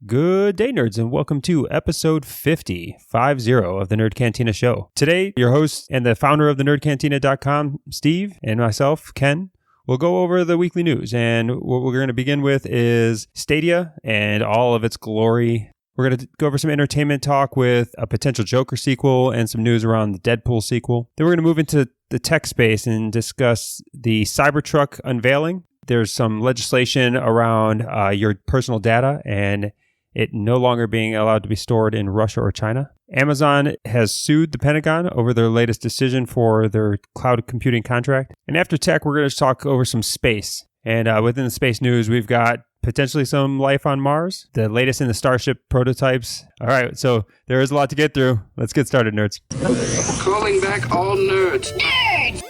Good day, nerds, and welcome to episode 50 of the Nerd Cantina Show. Today, your host and the founder of the nerdcantina.com, Steve, and myself, Ken, will go over the weekly news. And what we're going to begin with is Stadia and all of its glory. We're going to go over some entertainment talk with a potential Joker sequel and some news around the Deadpool sequel. Then we're going to move into the tech space and discuss the Cybertruck unveiling. There's some legislation around your personal data and it no longer being allowed to be stored in Russia or China. Amazon has sued the Pentagon over their latest decision for their cloud computing contract. And after tech, we're going to talk over some space. And within the space news, we've got potentially some life on Mars, the latest in the Starship prototypes. All right, so there is a lot to get through. Let's get started, nerds. Calling back all nerds. Nerds!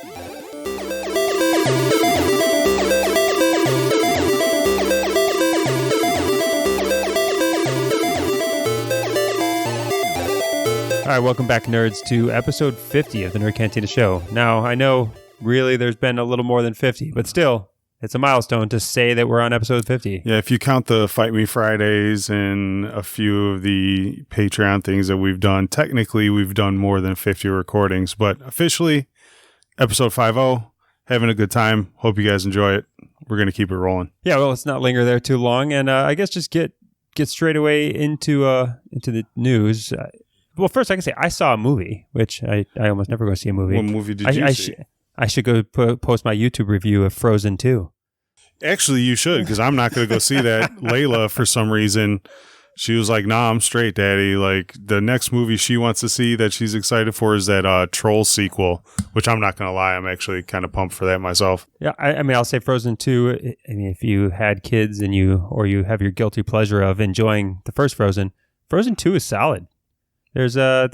All right, welcome back, nerds, to episode 50 of the Nerd Cantina Show. Now, I know, really, there's been a little more than 50, but still, it's a milestone to say that we're on episode 50. Yeah, if you count the Fight Me Fridays and a few of the Patreon things that we've done, technically, we've done more than 50 recordings, but officially, episode 50, having a good time. Hope you guys enjoy it. We're going to keep it rolling. Yeah, well, let's not linger there too long, and I guess just get straight away into the news. Well, first, I can say I saw a movie, which I almost never go see a movie. What movie did you see? I should go post my YouTube review of Frozen 2. Actually, you should, because I'm not going to go see that. Layla, for some reason, she was like, nah, I'm straight, Daddy. Like, the next movie she wants to see that she's excited for is that Troll sequel, which I'm not going to lie, I'm actually kind of pumped for that myself. Yeah, I mean, I'll say Frozen 2. I mean, if you had kids and you have your guilty pleasure of enjoying the first Frozen 2 is solid. I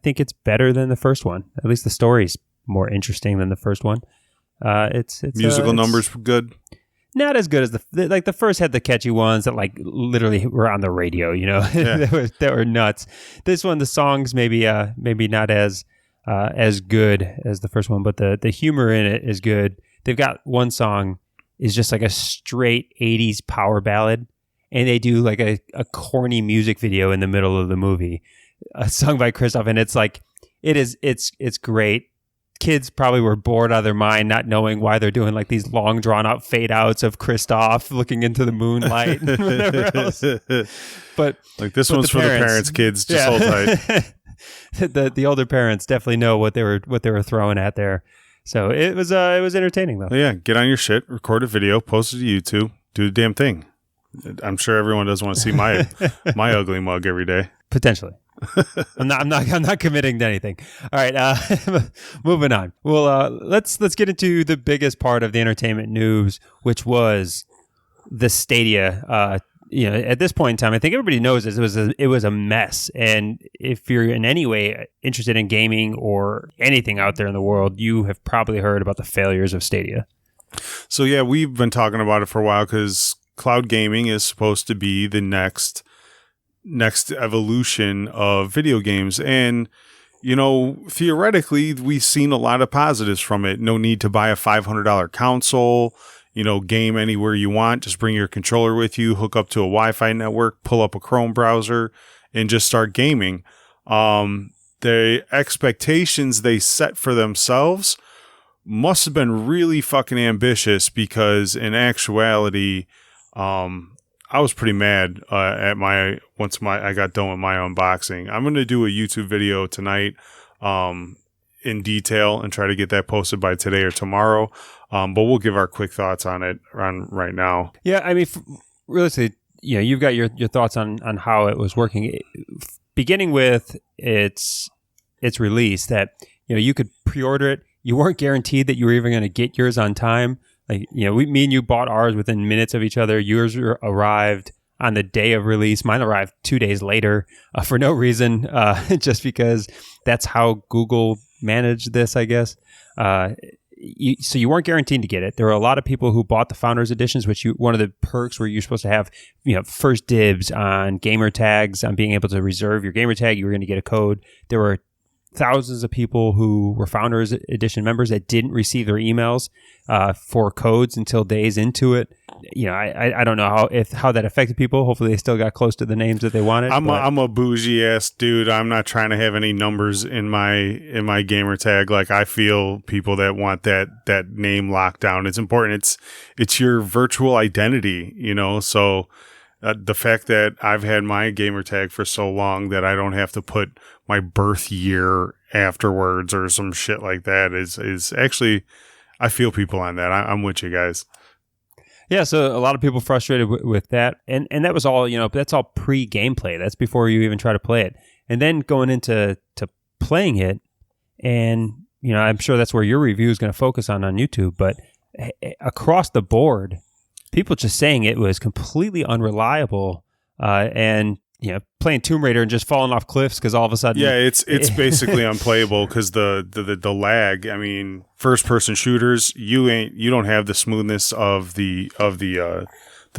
think it's better than the first one. At least the story's more interesting than the first one. It's musical numbers were good. Not as good as the first had the catchy ones that like literally were on the radio, you know, Yeah. that were nuts. This one, the songs maybe not as good as the first one, but the humor in it is good. They've got one song is just like a straight 80s power ballad. And they do like a corny music video in the middle of the movie, sung by Christoph, and it's like it's great. Kids probably were bored out of their mind, not knowing why they're doing like these long drawn out fade outs of Christoph looking into the moonlight and whatever else. But like this one's for the parents, kids. Just hold tight. The older parents definitely know what they were throwing at there. So it was entertaining though. Yeah, get on your shit, record a video, post it to YouTube, do the damn thing. I'm sure everyone doesn't want to see my ugly mug every day. Potentially. I'm not committing to anything. All right, moving on. Well, let's get into the biggest part of the entertainment news, which was the Stadia. At this point in time, I think everybody knows this. It was a mess, and if you're in any way interested in gaming or anything out there in the world, you have probably heard about the failures of Stadia. So yeah, we've been talking about it for a while because cloud gaming is supposed to be the next evolution of video games. And, you know, theoretically, we've seen a lot of positives from it. No need to buy a $500 console, you know, game anywhere you want. Just bring your controller with you, hook up to a Wi-Fi network, pull up a Chrome browser, and just start gaming. The expectations they set for themselves must have been really fucking ambitious because in actuality, I was pretty mad once I got done with my unboxing. I'm going to do a YouTube video tonight in detail and try to get that posted by today or tomorrow. But we'll give our quick thoughts on it right now. Yeah, I mean, realistically, you've got your thoughts on how it was working. Beginning with its release, that you could pre-order it. You weren't guaranteed that you were even going to get yours on time. Like, me and you bought ours within minutes of each other. Yours arrived on the day of release. Mine arrived 2 days later for no reason, just because that's how Google managed this, I guess. So you weren't guaranteed to get it. There were a lot of people who bought the Founders Editions, which one of the perks where you're supposed to have first dibs on gamer tags, on being able to reserve your gamer tag. You were going to get a code. There were thousands of people who were Founders Edition members that didn't receive their emails for codes until days into it. I don't know how that affected people. Hopefully they still got close to the names that they wanted. I'm a bougie ass dude. I'm not trying to have any numbers in my gamer tag. Like, I feel people that want that name locked down. It's important. It's your virtual identity, so the fact that I've had my gamer tag for so long that I don't have to put my birth year afterwards or some shit like that is actually, I feel people on that. I'm with you guys. Yeah, so a lot of people frustrated with that, and that was all, that's all pre-gameplay. That's before you even try to play it. And then going into playing it, and, I'm sure that's where your review is going to focus on YouTube, but across the board, people just saying it was completely unreliable, and playing Tomb Raider and just falling off cliffs because all of a sudden, yeah, it's basically unplayable because the lag. I mean, first person shooters, you don't have the smoothness of the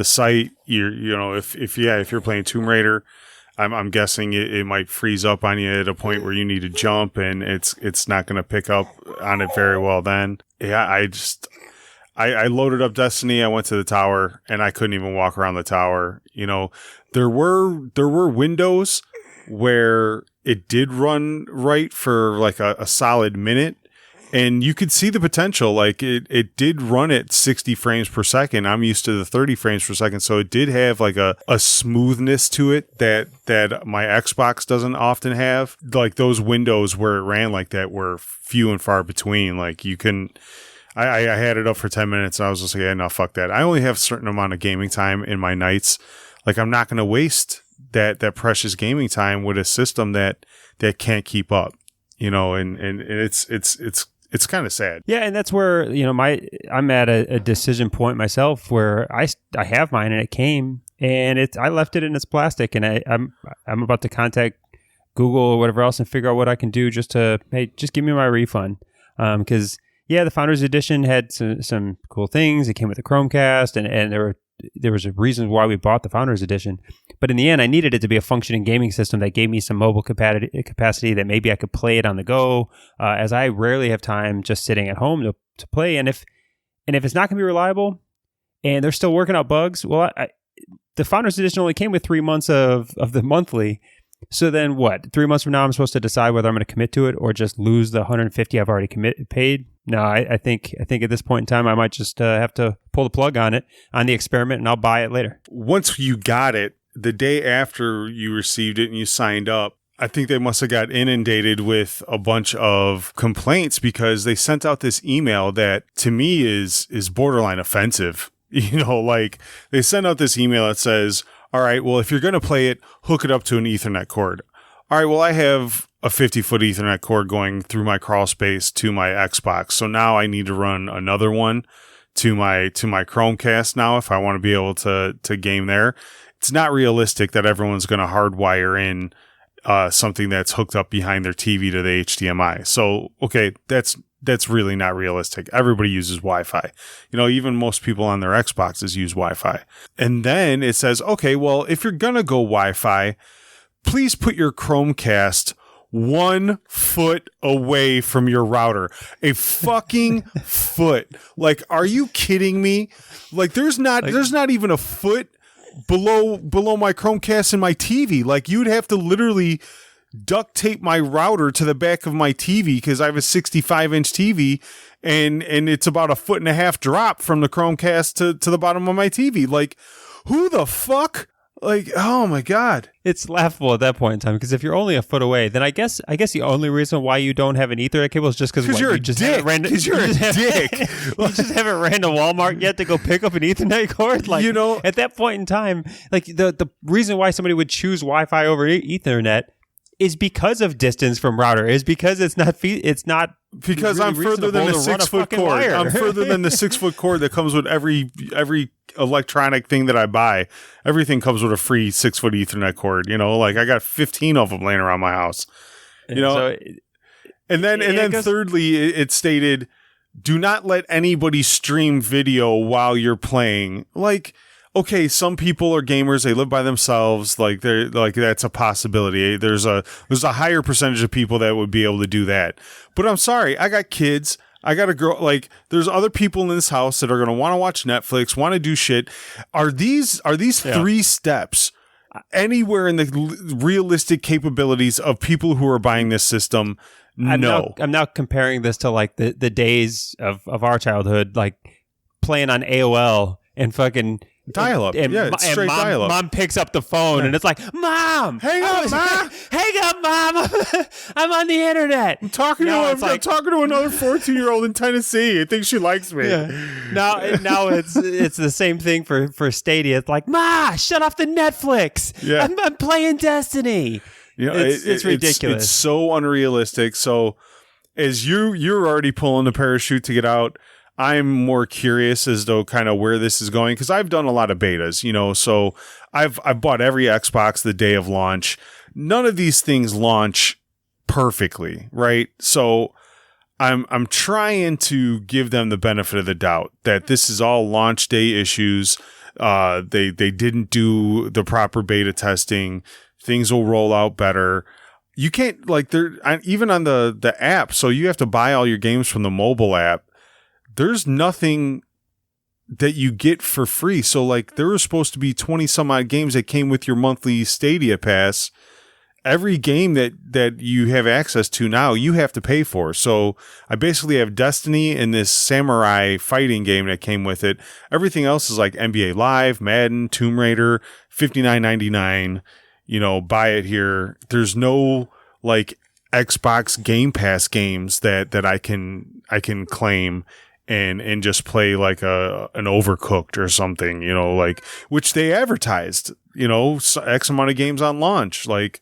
sight. If you're playing Tomb Raider, I'm guessing it might freeze up on you at a point where you need to jump, and it's not going to pick up on it very well. Then, yeah, I loaded up Destiny. I went to the tower, and I couldn't even walk around the tower. There were windows where it did run right for like a solid minute, and you could see the potential. Like it did run at 60 frames per second. I'm used to the 30 frames per second, so it did have like a smoothness to it that my Xbox doesn't often have. Like those windows where it ran like that were few and far between. Like you can. I had it up for 10 minutes and I was just like, yeah, no, fuck that. I only have a certain amount of gaming time in my nights. Like, I'm not going to waste that precious gaming time with a system that can't keep up, and it's kind of sad. Yeah. And that's where, I'm at a decision point myself where I have mine and it came and I left it in its plastic, and I'm about to contact Google or whatever else and figure out what I can do just give me my refund. Because yeah, the Founders Edition had some cool things. It came with a Chromecast, and there was a reason why we bought the Founders Edition. But in the end, I needed it to be a functioning gaming system that gave me some mobile capacity that maybe I could play it on the go, as I rarely have time just sitting at home to play. And if it's not going to be reliable, and they're still working out bugs, well, the Founders Edition only came with 3 months of the monthly. So then what? 3 months from now, I'm supposed to decide whether I'm going to commit to it or just lose the $150 I've already paid. No, I think at this point in time, I might just have to pull the plug on the experiment, and I'll buy it later. Once you got it, the day after you received it and you signed up, I think they must have got inundated with a bunch of complaints because they sent out this email that to me is borderline offensive. Like they sent out this email that says, all right, well, if you're going to play it, hook it up to an Ethernet cord. All right, well, I have a 50-foot Ethernet cord going through my crawl space to my Xbox. So now I need to run another one to my Chromecast now if I want to be able to game there. It's not realistic that everyone's going to hardwire in something that's hooked up behind their TV to the HDMI. So, okay, that's really not realistic. Everybody uses Wi-Fi. Even most people on their Xboxes use Wi-Fi. And then it says, okay, well, if you're going to go Wi-Fi, please put your Chromecast 1 foot away from your router. A fucking foot. Like, are you kidding me? Like, there's not even a foot below my Chromecast and my TV. Like, you'd have to literally duct tape my router to the back of my TV because I have a 65-inch TV and it's about 1.5 foot drop from the Chromecast to the bottom of my TV. Like, who the fuck? Like, oh my God. It's laughable at that point in time because if you're only a foot away, then I guess the only reason why you don't have an Ethernet cable is just because you're a dick. Because you're a dick. You just haven't ran to Walmart yet to go pick up an Ethernet cord. Like, at that point in time, like the reason why somebody would choose Wi-Fi over Ethernet is because of distance from router. Is because it's not because really I'm further than the 6 foot cord. Wire. I'm further than the 6 foot cord that comes with every electronic thing that I buy. Everything comes with a free 6 foot Ethernet cord. Like I got 15 of them laying around my house. And then thirdly, it stated, "Do not let anybody stream video while you're playing." Like, okay, some people are gamers, they live by themselves, like they're like that's a possibility. There's a higher percentage of people that would be able to do that. But I'm sorry, I got kids. I got a girl, like there's other people in this house that are going to want to watch Netflix, want to do shit. Are these 3 steps anywhere in the realistic capabilities of people who are buying this system? No. I'm now comparing this to like the days of our childhood, like playing on AOL and fucking dial-up. It's straight dial-up. Mom picks up the phone and it's like, Mom! Hang up, Mom! Hang up, Mom! I'm on the internet. I'm talking to another 14-year-old in Tennessee. I think she likes me. Yeah. Now it's the same thing for Stadia. It's like, Ma, shut off the Netflix. Yeah. I'm playing Destiny. You know, it's ridiculous. It's so unrealistic. So as you're already pulling the parachute to get out, I'm more curious as to kind of where this is going, because I've done a lot of betas, you know, so I've bought every Xbox the day of launch. None of these things launch perfectly, right? So I'm trying to give them the benefit of the doubt that this is all launch day issues. They didn't do the proper beta testing. Things will roll out better. You can't, like, even on the app, so you have to buy all your games from the mobile app. There's nothing that you get for free. So like there were supposed to be 20 some odd games that came with your monthly Stadia pass. Every game that you have access to now, you have to pay for. So I basically have Destiny and this samurai fighting game that came with it. Everything else is like NBA Live, Madden, Tomb Raider, $59.99. You know, buy it here. There's no like Xbox Game Pass games that I can claim and just play like an Overcooked or something, you know, like, which they advertised, you know, X amount of games on launch, like.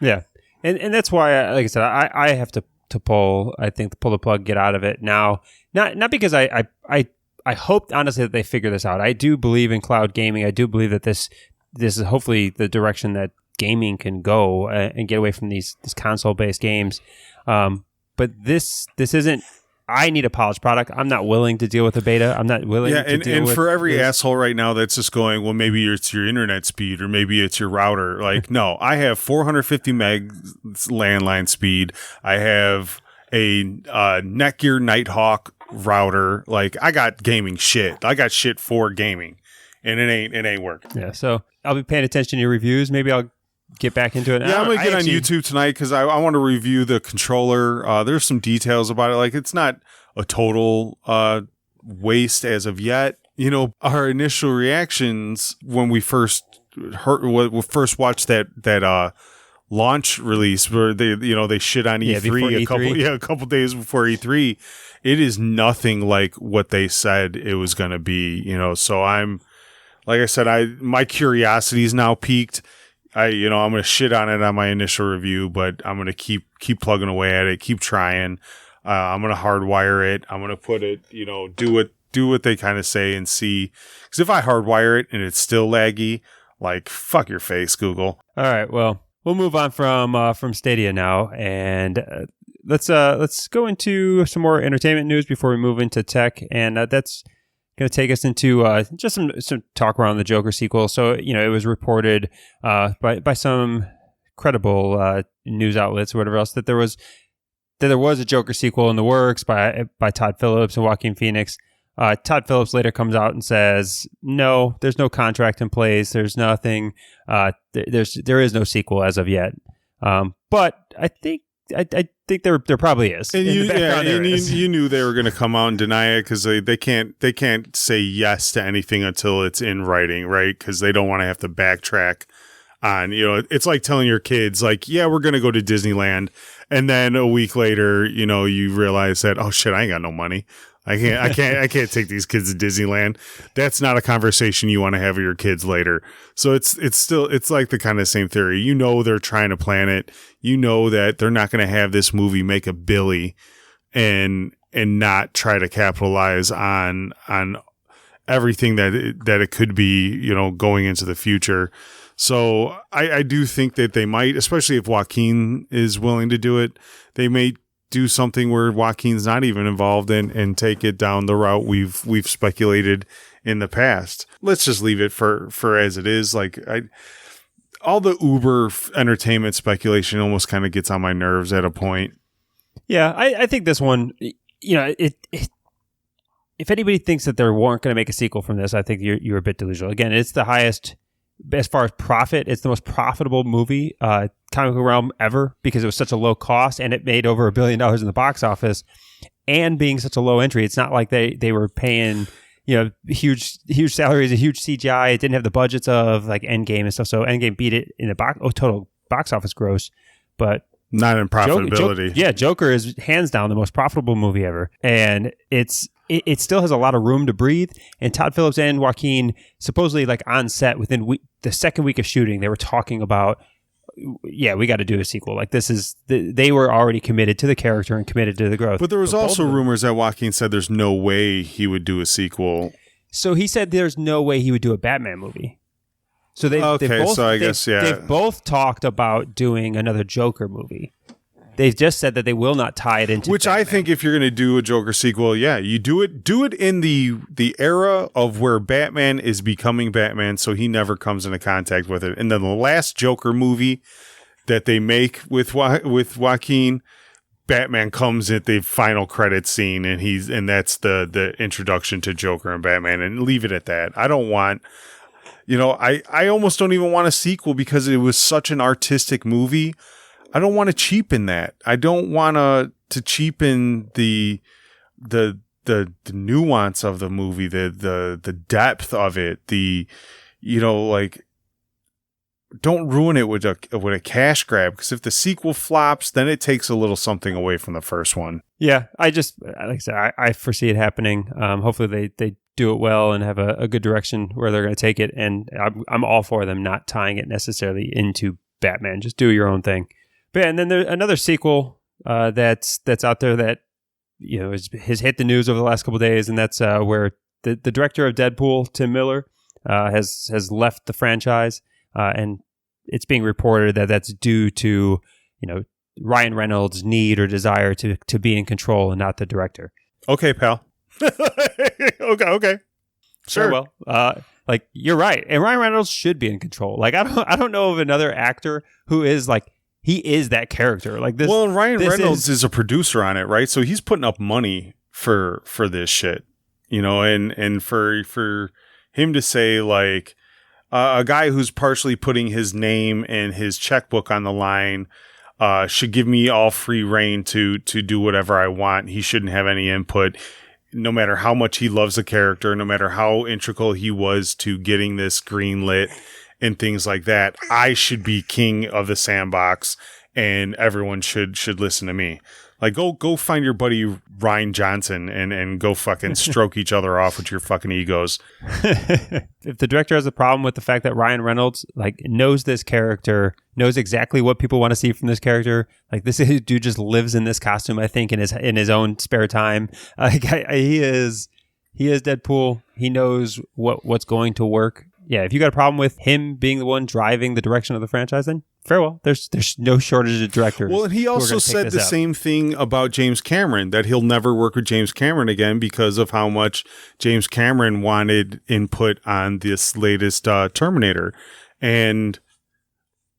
Yeah. And that's why, like I said, I have to pull the plug, get out of it now. Not because I hope honestly that they figure this out. I do believe in cloud gaming. I do believe that this is hopefully the direction that gaming can go and get away from these console based games. But this isn't. I need a polished product. I'm not willing to deal with a beta. I'm not willing to deal with... And for every asshole right now that's just going, well, maybe it's your internet speed or maybe it's your router. Like, no, I have 450 meg landline speed. I have a Netgear Nighthawk router. Like, I got gaming shit. I got shit for gaming. And it ain't working. Yeah, so I'll be paying attention to your reviews. Maybe I'll get back into it. Yeah, I'm going to get on YouTube tonight because I want to review the controller. There's some details about it. Like, it's not a total waste as of yet. You know, our initial reactions when we first watched that launch release where they shit on E3 a couple days before E3. It is nothing like what they said it was going to be, you know. So like I said, my curiosity is now piqued. I'm going to shit on it on my initial review, but I'm going to keep plugging away at it, keep trying. I'm going to hardwire it. I'm going to put it, do what they kind of say and see. Because if I hardwire it and it's still laggy, like, fuck your face, Google. All right, well, we'll move on from Stadia now, and let's go into some more entertainment news before we move into tech, and that's going to take us into just some talk around the Joker sequel. So, it was reported by some credible news outlets or whatever else that there was a Joker sequel in the works by Todd Phillips and Joaquin Phoenix. Todd Phillips later comes out and says, no, there's no contract in place. There's nothing. There is no sequel as of yet. But I think there probably is. And you knew they were going to come out and deny it because they can't say yes to anything until it's in writing, right? Because they don't want to have to backtrack on, it's like telling your kids, like, yeah, we're going to go to Disneyland, and then a week later, you realize that, oh shit, I ain't got no money. I can't take these kids to Disneyland. That's not a conversation you want to have with your kids later. So it's like the kind of same theory. They're trying to plan it. That they're not going to have this movie make a billy and not try to capitalize on everything that it could be, going into the future. So I do think that they might, especially if Joaquin is willing to do it, they may do something where Joaquin's not even involved and take it down the route we've speculated in the past. Let's just leave it for as it is. Like all the Uber entertainment speculation almost kind of gets on my nerves at a point. Yeah, I think this one, if anybody thinks that they weren't going to make a sequel from this, I think you're a bit delusional. Again, it's the highest, as far as profit, it's the most profitable movie, comic book realm ever, because it was such a low cost and it made over $1 billion in the box office. And being such a low entry, it's not like they were paying huge salaries, a huge CGI. It didn't have the budgets of like Endgame and stuff. So Endgame beat it in the total box office gross, but not in profitability. Joker is hands down the most profitable movie ever, and it still has a lot of room to breathe. And Todd Phillips and Joaquin supposedly, like on set within the second week of shooting, they were talking about, we got to do a sequel. Like they were already committed to the character and committed to the growth. But there was also rumors that Joaquin said there's no way he would do a sequel. So he said there's no way he would do a Batman movie. So they've both talked about doing another Joker movie. They've just said that they will not tie it into Batman. I think if you're going to do a Joker sequel, you do it in the era of where Batman is becoming Batman, so he never comes into contact with it. And then the last Joker movie that they make with Joaquin, Batman comes at the final credits scene, and that's the introduction to Joker and Batman, and leave it at that. I don't want. I almost don't even want a sequel because it was such an artistic movie. I don't want to cheapen that. I don't want to cheapen the nuance of the movie, the depth of it, don't ruin it with a cash grab, because if the sequel flops, then it takes a little something away from the first one. Yeah, like I said, I foresee it happening. Hopefully they do it well and have a good direction where they're going to take it. And I'm all for them not tying it necessarily into Batman. Just do your own thing. But yeah, and then there's another sequel that's out there that has hit the news over the last couple of days, and that's where the director of Deadpool, Tim Miller, has left the franchise, and it's being reported that that's due to Ryan Reynolds' need or desire to be in control and not the director. Okay, pal. Okay. Sure. Well, you're right, and Ryan Reynolds should be in control. Like I don't know of another actor who is like. He is that character. Like this. Well, and Ryan Reynolds is a producer on it, right? So he's putting up money for this shit, and for him to say like a guy who's partially putting his name and his checkbook on the line should give me all free reign to do whatever I want. He shouldn't have any input, no matter how much he loves the character, no matter how integral he was to getting this greenlit. And things like that. I should be king of the sandbox, and everyone should listen to me. Like, go find your buddy Ryan Johnson and go fucking stroke each other off with your fucking egos. If the director has a problem with the fact that Ryan Reynolds knows this character, knows exactly what people want to see from this character, like this dude just lives in this costume, I think, in his own spare time. He is Deadpool. He knows what's going to work. Yeah, if you got a problem with him being the one driving the direction of the franchise, then farewell. There's no shortage of directors. Well, and he also said the same thing about James Cameron, that he'll never work with James Cameron again because of how much James Cameron wanted input on this latest Terminator. And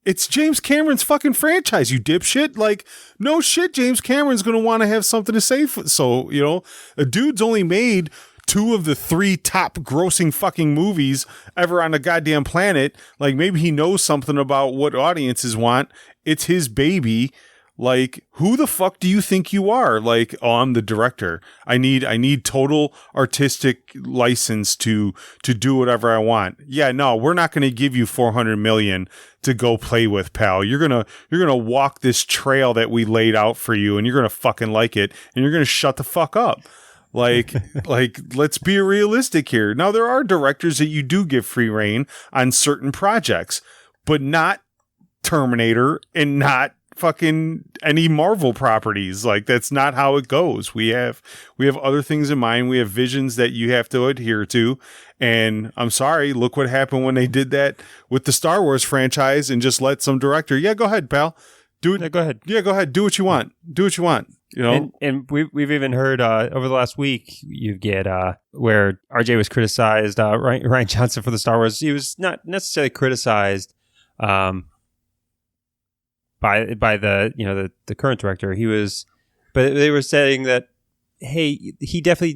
it's James Cameron's fucking franchise, you dipshit. Like, no shit, James Cameron's going to want to have something to say. So, a dude's only made 2 of the 3 top grossing fucking movies ever on the goddamn planet. Like, maybe he knows something about what audiences want. It's his baby. Like, who the fuck do you think you are? Like, oh, I'm the director. I need total artistic license to do whatever I want. Yeah, no, we're not going to give you $400 million to go play with, pal. You're going to walk this trail that we laid out for you, and you're going to fucking like it, and you're going to shut the fuck up. Like, let's be realistic here. Now, there are directors that you do give free reign on certain projects, but not Terminator and not fucking any Marvel properties. Like, that's not how it goes. We have other things in mind. We have visions that you have to adhere to. And I'm sorry, look what happened when they did that with the Star Wars franchise and just let some director, yeah, go ahead, pal. Do it. No, go ahead. Yeah, go ahead. Do what you want. Do what you want. You know, and we've even heard over the last week you get where RJ was criticized, Ryan Johnson for the Star Wars. He was not necessarily criticized by the the current director. He was, but they were saying that hey, he definitely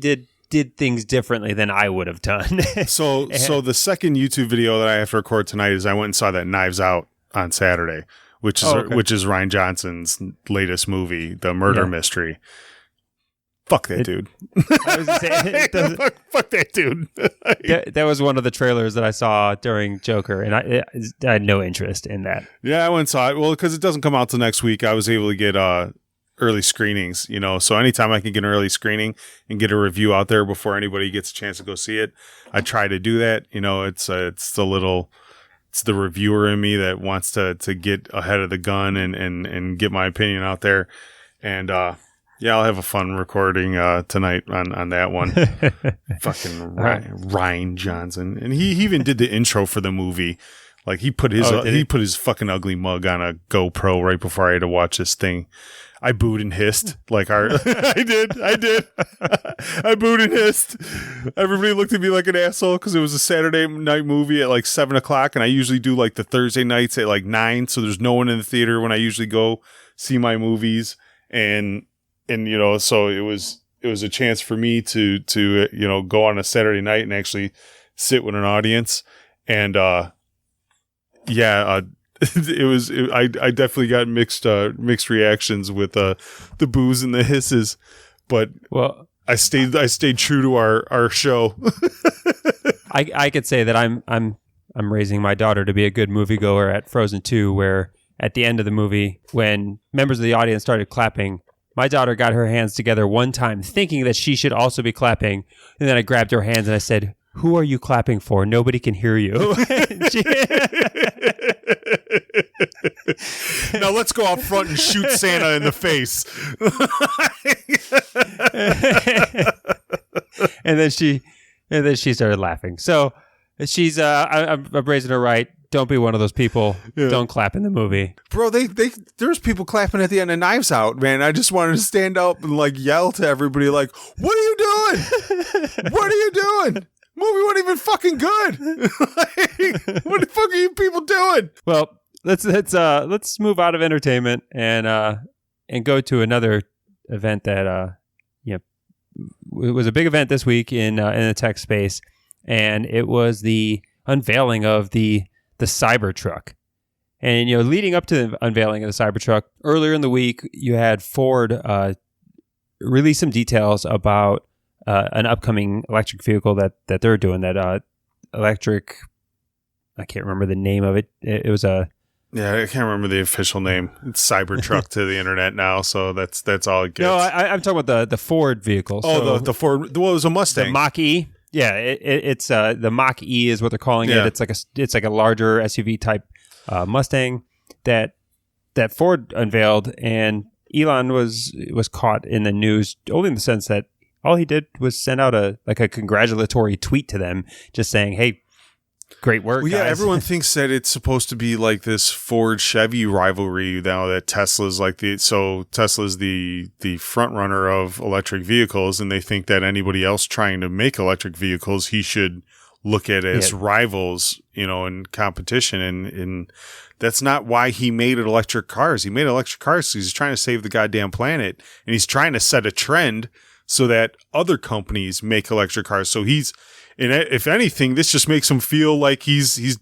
did things differently than I would have done. so the second YouTube video that I have to record tonight is I went and saw that Knives Out on Saturday, which is Ryan Johnson's latest movie, the murder mystery. Fuck that dude. I was saying, fuck that dude. That was one of the trailers that I saw during Joker, and I had no interest in that. Yeah, I went and saw it. Well, because it doesn't come out till next week, I was able to get early screenings, you know. So anytime I can get an early screening and get a review out there before anybody gets a chance to go see it, I try to do that. You know, it's the reviewer in me that wants to get ahead of the gun and get my opinion out there. And yeah, I'll have a fun recording tonight on that one. Fucking Ryan Johnson, and he even did the intro for the movie. Like he put his fucking ugly mug on a GoPro right before I had to watch this thing. I booed and hissed like I did. I booed and hissed. Everybody looked at me like an asshole because it was a Saturday night movie at like 7:00, and I usually do like the Thursday nights at like 9. So there's no one in the theater when I usually go see my movies, and you know, so it was a chance for me to you know, go on a Saturday night and actually sit with an audience, and I definitely got mixed reactions with the boos and the hisses, but well, I stayed true to our show. I could say that I'm raising my daughter to be a good moviegoer at Frozen 2, where at the end of the movie, when members of the audience started clapping, my daughter got her hands together one time, thinking that she should also be clapping, and then I grabbed her hands and I said, "Who are you clapping for? Nobody can hear you." Now let's go out front and shoot Santa in the face. and then she started laughing. So she's I'm raising her right. Don't be one of those people. Yeah. Don't clap in the movie, bro. There's people clapping at the end of Knives Out, man. I just wanted to stand up and like yell to everybody, like, "What are you doing? What are you doing? Movie wasn't even fucking good. Like, what the fuck are you people doing?" Well, let's move out of entertainment and go to another event that it was a big event this week in the tech space, and it was the unveiling of the Cybertruck. And you know, leading up to the unveiling of the Cybertruck, earlier in the week, you had Ford release some details about an upcoming electric vehicle that they're doing. That electric, I can't remember the name of it. It was a I can't remember the official name. It's Cybertruck to the internet now, so that's all it gets. No, I'm talking about the Ford vehicle. Oh, the Ford. Well, it was a Mustang. The Mach-E. Yeah, it's the Mach-E is what they're calling it. It's like a larger SUV type Mustang that Ford unveiled, and Elon was caught in the news only in the sense that all he did was send out a congratulatory tweet to them, just saying, "Hey, great work." Well, yeah, guys. Everyone thinks that it's supposed to be like this Ford Chevy rivalry now that Tesla's Tesla's the front runner of electric vehicles, and they think that anybody else trying to make electric vehicles he should look at as rivals, you know, in competition, and that's not why he made electric cars. He made electric cars because he's trying to save the goddamn planet, and he's trying to set a trend so that other companies make electric cars. So and if anything, this just makes him feel like he's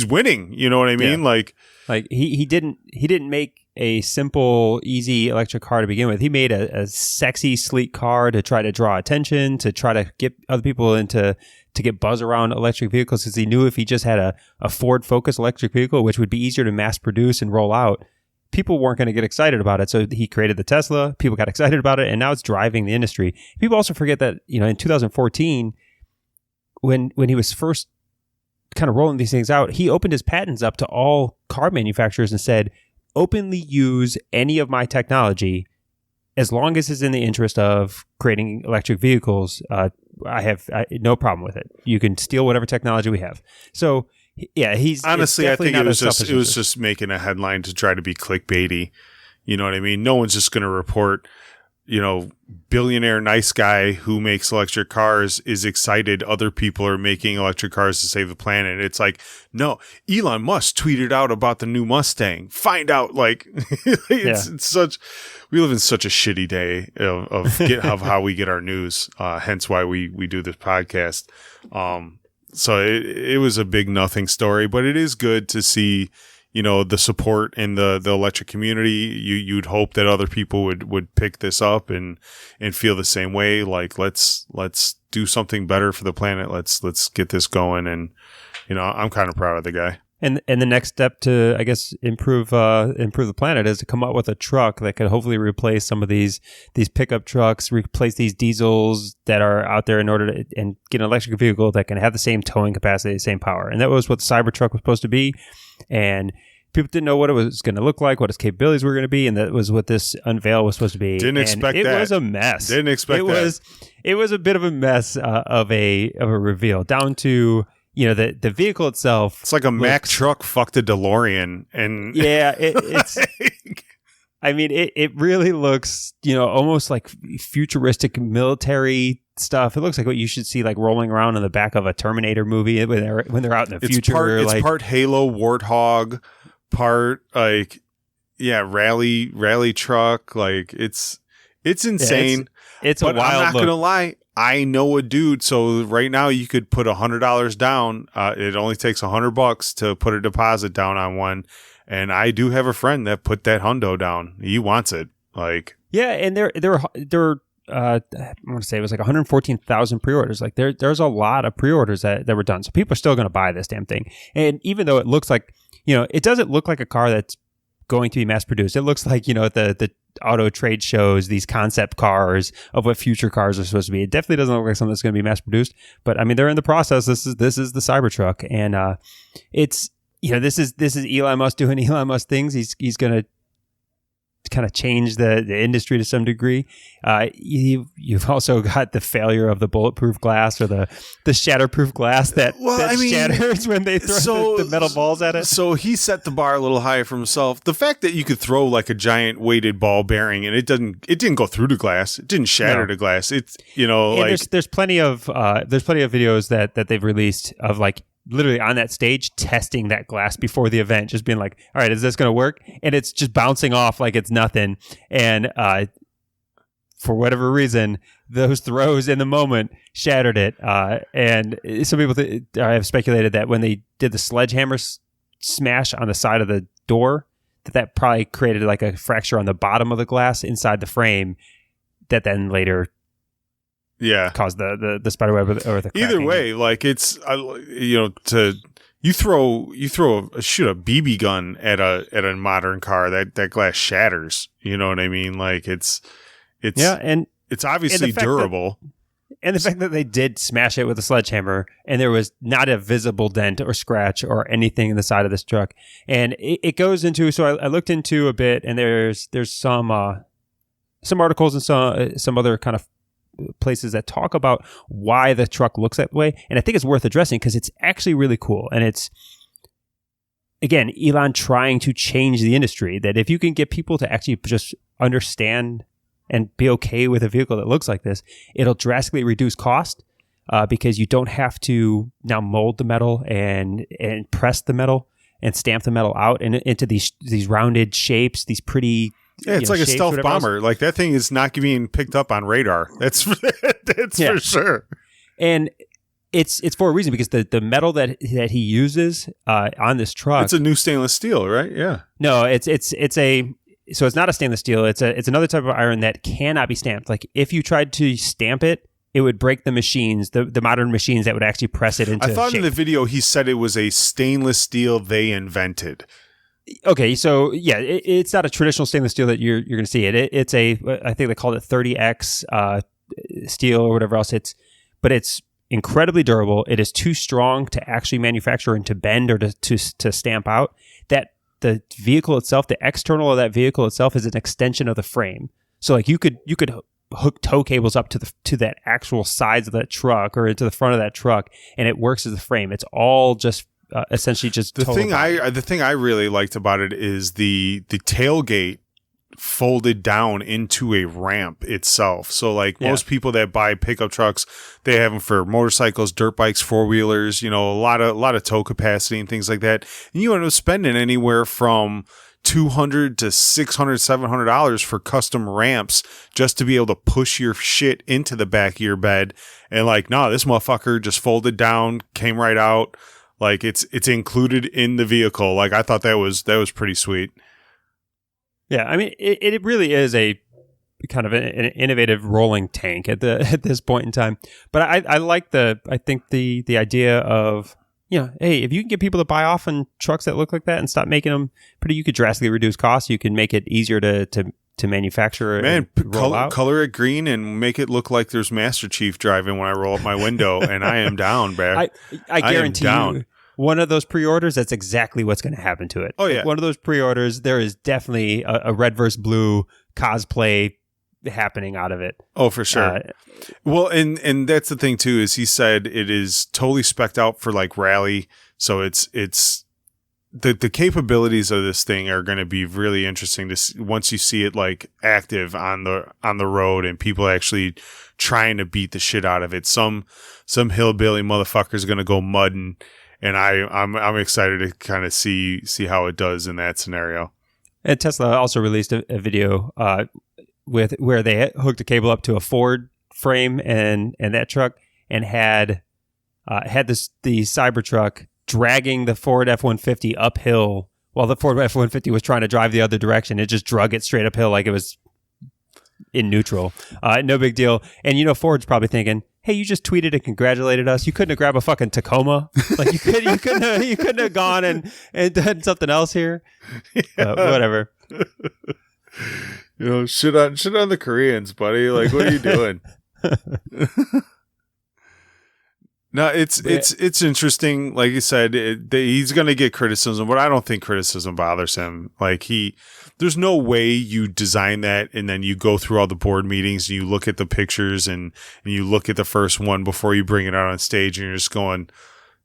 winning. You know what I mean? Yeah. Like he didn't make a simple, easy electric car to begin with. He made a sexy, sleek car to try to draw attention, to try to get other people to get buzz around electric vehicles, because he knew if he just had a Ford Focus electric vehicle, which would be easier to mass produce and roll out, people weren't going to get excited about it. So he created the Tesla. People got excited about it, and now it's driving the industry. People also forget that, you know, in 2014, when he was first kind of rolling these things out, he opened his patents up to all car manufacturers and said, openly use any of my technology as long as it's in the interest of creating electric vehicles. I have no problem with it. You can steal whatever technology we have. So Yeah, he's honestly, I think it was just making a headline to try to be clickbaity. You know what I mean? No one's just going to report, billionaire nice guy who makes electric cars is excited other people are making electric cars to save the planet. It's like, no, Elon Musk tweeted out about the new Mustang. Find out, it's such, we live in such a shitty day of how we get our news. Hence why we do this podcast. So it was a big nothing story, but it is good to see, the support in the electric community. You'd hope that other people would pick this up and feel the same way. Like, let's do something better for the planet. Let's get this going. And, I'm kind of proud of the guy. And the next step to, I guess, improve the planet is to come up with a truck that could hopefully replace some of these pickup trucks, replace these diesels that are out there in order to and get an electric vehicle that can have the same towing capacity, the same power. And that was what the Cybertruck was supposed to be. And people didn't know what it was going to look like, what its capabilities were going to be, and that was what this unveil was supposed to be. Didn't expect that. It was a mess. Didn't expect that. It was a bit of a mess of a reveal, down to the vehicle itself. It's like a Mack truck fucked a DeLorean, and it's. I mean, it really looks almost like futuristic military stuff. It looks like what you should see like rolling around in the back of a Terminator movie when they're out in the future. It's part Halo Warthog, part rally truck. Like it's insane. It's a wild I'm not look. gonna lie. I know a dude. So right now you could put $100 down. It only takes $100 to put a deposit down on one. And I do have a friend that put that hundo down. He wants it. And they're I want to say it was like 114,000 pre-orders. Like there's a lot of pre-orders that were done. So people are still going to buy this damn thing. And even though it looks like, it doesn't look like a car that's going to be mass produced. It looks like, at the auto trade shows, these concept cars of what future cars are supposed to be. It definitely doesn't look like something that's going to be mass produced, but I mean, they're in the process. This is the Cybertruck, and it's, this is Elon Musk doing Elon Musk things. He's going to kind of change the industry to some degree. You've also got the failure of the bulletproof glass or the shatterproof glass that shatters when they throw the metal balls at it. So he set the bar a little higher for himself. The fact that you could throw like a giant weighted ball bearing and it didn't go through the glass. It didn't shatter the glass. It's there's plenty of videos that they've released of like literally on that stage testing that glass before the event, just being like, all right, is this going to work? And it's just bouncing off like it's nothing. And for whatever reason, those throws in the moment shattered it. And some people have speculated that when they did the sledgehammer smash on the side of the door, that probably created like a fracture on the bottom of the glass inside the frame that then later caused the spider web or the either way, like it's shoot a BB gun at a modern car, that glass shatters. You know what I mean? Like it's and it's obviously durable. And the fact that they did smash it with a sledgehammer and there was not a visible dent or scratch or anything in the side of this truck. And it goes into, so I looked into a bit, and there's some articles and some other kind of places that talk about why the truck looks that way, and I think it's worth addressing because it's actually really cool. And it's, again, Elon trying to change the industry, that if you can get people to actually just understand and be okay with a vehicle that looks like this, it'll drastically reduce cost because you don't have to now mold the metal and press the metal and stamp the metal out into these rounded shapes, these pretty. Yeah, it's like a stealth bomber. Like that thing is not being picked up on radar. That's for sure. And it's for a reason, because the metal that he uses on this truck. It's a new stainless steel, right? Yeah. No, it's not a stainless steel. It's another type of iron that cannot be stamped. Like if you tried to stamp it, it would break the machines, the modern machines that would actually press it into. I thought shape. In the video he said it was a stainless steel they invented. Okay, so yeah, it's not a traditional stainless steel that you're going to see. It's I think they called it 30X steel or whatever else. But it's incredibly durable. It is too strong to actually manufacture and to bend or to stamp out. That the vehicle itself, the external of that vehicle itself, is an extension of the frame. So like you could hook tow cables up to that actual sides of that truck or into the front of that truck, and it works as a frame. It's all just essentially just the thing I really liked about it is the tailgate folded down into a ramp itself. So like most people that buy pickup trucks, they have them for motorcycles, dirt bikes, four-wheelers, a lot of tow capacity and things like that. And you end up spending anywhere from $200 to $600, $700 for custom ramps just to be able to push your shit into the back of your bed. And like, no, this motherfucker just folded down, came right out. Like it's included in the vehicle. Like I thought that was pretty sweet. Yeah, I mean, it really is a kind of an innovative rolling tank at this point in time. But I like I think the idea of, hey, if you can get people to buy off on trucks that look like that and stop making them you could drastically reduce costs. You can make it easier to manufacture. Man, color it green and make it look like there's Master Chief driving when I roll up my window, and I am down, bro. I guarantee you. One of those pre-orders, that's exactly what's going to happen to it. Oh, yeah. One of those pre-orders, there is definitely a red versus blue cosplay happening out of it. Oh, for sure. Well, and that's the thing, too, is he said it is totally spec'd out for, like, rally. So it's the capabilities of this thing are going to be really interesting to see once you see it, like, active on the road and people actually trying to beat the shit out of it. Some hillbilly motherfucker's going to go mudding. And I'm excited to kind of see how it does in that scenario. And Tesla also released a video where they hooked a cable up to a Ford frame and that truck and had the Cybertruck dragging the Ford F-150 uphill while the Ford F-150 was trying to drive the other direction. It just drug it straight uphill like it was in neutral. No big deal. And Ford's probably thinking, hey, you just tweeted and congratulated us. You couldn't have grabbed a fucking Tacoma. Like you couldn't have gone and done something else here. Whatever. Shit on the Koreans, buddy. Like, what are you doing? No, it's interesting. Like you said, he's going to get criticism, but I don't think criticism bothers him. Like there's no way you design that and then you go through all the board meetings and you look at the pictures and you look at the first one before you bring it out on stage and you're just going,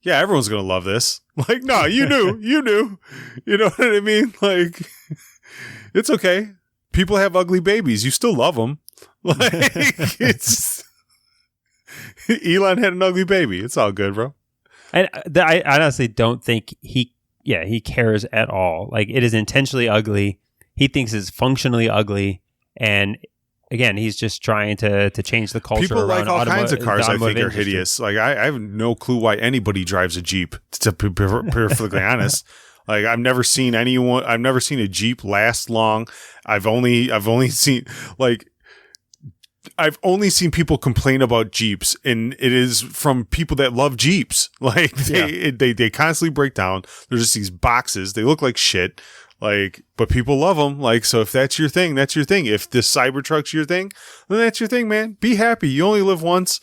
yeah, everyone's going to love this. Like, no, you knew. You know what I mean? Like, it's okay. People have ugly babies. You still love them. Like, it's... Elon had an ugly baby. It's all good, bro. I honestly don't think he cares at all. Like, it is intentionally ugly. He thinks it's functionally ugly. And again, he's just trying to change the culture. People around like all kinds of cars I think industry. are hideous. Like, I have no clue why anybody drives a Jeep, to be perfectly honest. Like, I've never seen a Jeep last long. I've only seen people complain about Jeeps, and it is from people that love Jeeps. Like they constantly break down. There's just these boxes. They look like shit. Like, but people love them. Like, so if that's your thing, that's your thing. If this Cybertruck's your thing, then that's your thing, man. Be happy. You only live once.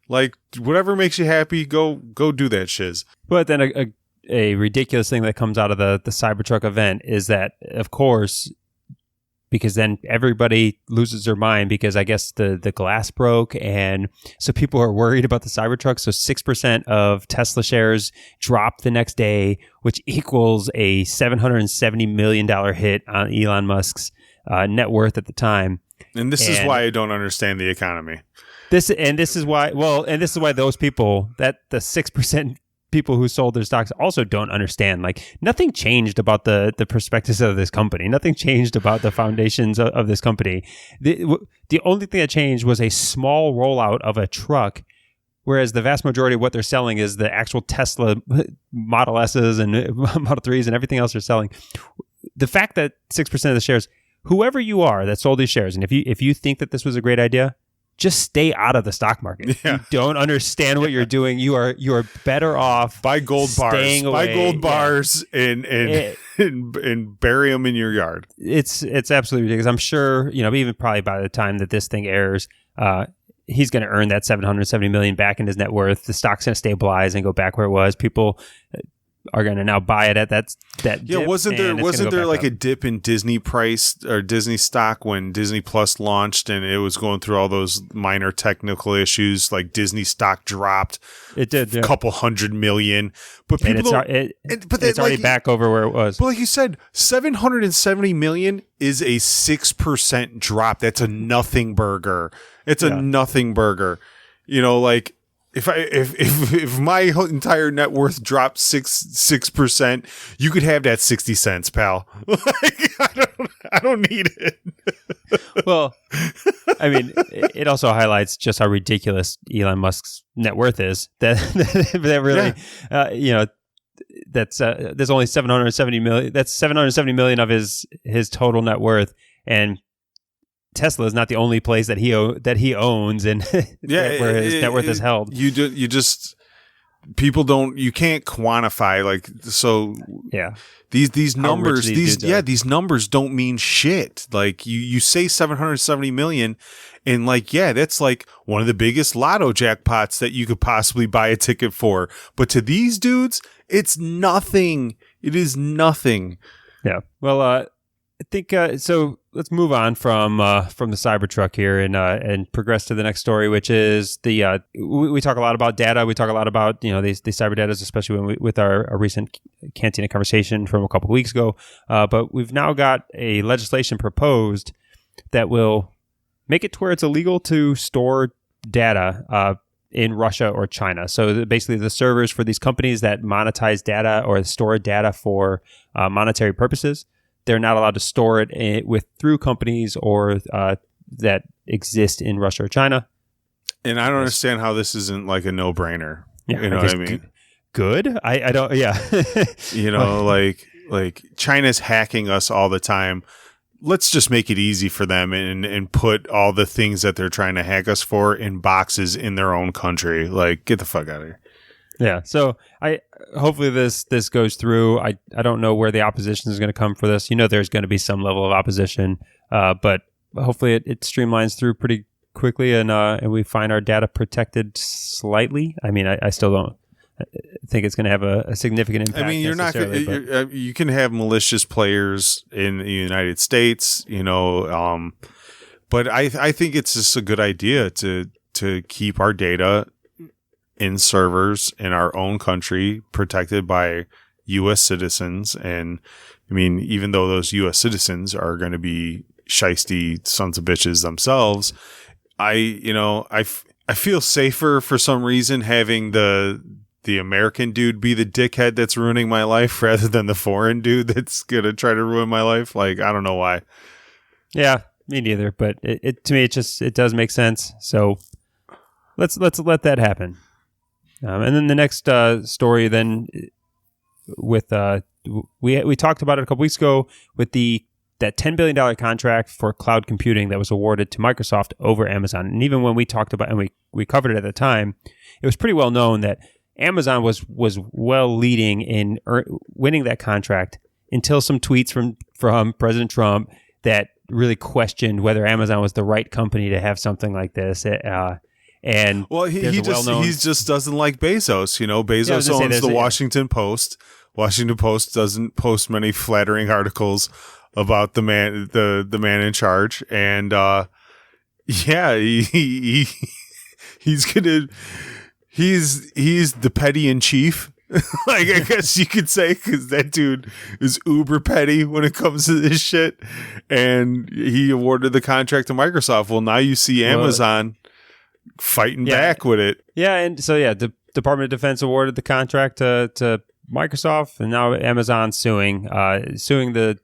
Like, whatever makes you happy, go do that shiz. But then a ridiculous thing that comes out of the Cybertruck event is that, of course, because then everybody loses their mind because I guess the glass broke. And so people are worried about the Cybertruck. So 6% of Tesla shares dropped the next day, which equals a $770 million hit on Elon Musk's net worth at the time. And this is why I don't understand the economy. This is why those people, that the 6% people who sold their stocks also don't understand. Like, nothing changed about the prospectus of this company. Nothing changed about the foundations of this company. The only thing that changed was a small rollout of a truck, whereas the vast majority of what they're selling is the actual Tesla Model S's and Model 3s and everything else they're selling. The fact that 6% of the shares, whoever you are that sold these shares, and if you think that this was a great idea, just stay out of the stock market. Yeah. You don't understand what you're doing. You are better off buy gold bars. Buy gold bars and bury them in your yard. It's absolutely ridiculous. I'm sure, even probably by the time that this thing airs, he's going to earn that $770 million back in his net worth. The stock's going to stabilize and go back where it was. People, are going to now buy it at that Yeah, dip, wasn't there like a dip in Disney price or Disney stock when Disney Plus launched and it was going through all those minor technical issues, like Disney stock dropped. It did, yeah. A couple $100 million, but people it's already back over where it was. But like you said, $770 million is a 6% drop. That's a nothing burger. It's a nothing burger. You know, like if my entire net worth dropped 6%, you could have that 60 cents, pal. Like, I don't need it. Well, I mean, it also highlights just how ridiculous Elon Musk's net worth is. That really, you know, that's there's only 770 million. That's 770 million of his total net worth, and Tesla is not the only place that he owns and where his net worth is held. You just people don't, you can't quantify, like, so yeah. These numbers, these numbers don't mean shit. Like you say 770 million, and like, yeah, that's like one of the biggest lotto jackpots that you could possibly buy a ticket for. But to these dudes, it's nothing. It is nothing. Yeah. Well, I think so. Let's move on from the Cybertruck here and progress to the next story, which is the we talk a lot about data. We talk a lot about, you know, these cyber data, especially with our recent Cantina conversation from a couple of weeks ago. But we've now got a legislation proposed that will make it to where it's illegal to store data in Russia or China. So basically, the servers for these companies that monetize data or store data for monetary purposes, they're not allowed to store it through companies or that exist in Russia or China. And I don't understand how this isn't like a no-brainer. Yeah, you know what I mean? Good. I don't. Yeah. You know, like China's hacking us all the time. Let's just make it easy for them and put all the things that they're trying to hack us for in boxes in their own country. Like, get the fuck out of here. Yeah. So hopefully this goes through. I don't know where the opposition is going to come for this. You know, there's going to be some level of opposition, but hopefully it streamlines through pretty quickly and we find our data protected slightly. I mean, I still don't think it's going to have a significant impact. I mean, you're not going you can have malicious players in the United States, you know, but I think it's just a good idea to keep our data in servers in our own country, protected by U.S. citizens. And I mean, even though those U.S. citizens are going to be shiesty sons of bitches themselves, I feel safer for some reason having the American dude be the dickhead that's ruining my life rather than the foreign dude that's going to try to ruin my life. Like, I don't know why. Yeah, me neither. But it to me, it does make sense. So let's let that happen. And then the next story, then with we talked about it a couple weeks ago with that $10 billion contract for cloud computing that was awarded to Microsoft over Amazon. And even when we talked about and we covered it at the time, it was pretty well known that Amazon was well leading in winning that contract until some tweets from President Trump that really questioned whether Amazon was the right company to have something like this. And well, he just doesn't like Bezos. You know, Bezos owns the Washington Post. Washington Post doesn't post many flattering articles about the man in charge, and yeah, he's the petty in chief. Like, I guess you could say, because that dude is uber petty when it comes to this shit, and he awarded the contract to Microsoft. Well, now you see Amazon fighting back with it. Yeah, and so the Department of Defense awarded the contract to Microsoft, and now Amazon suing the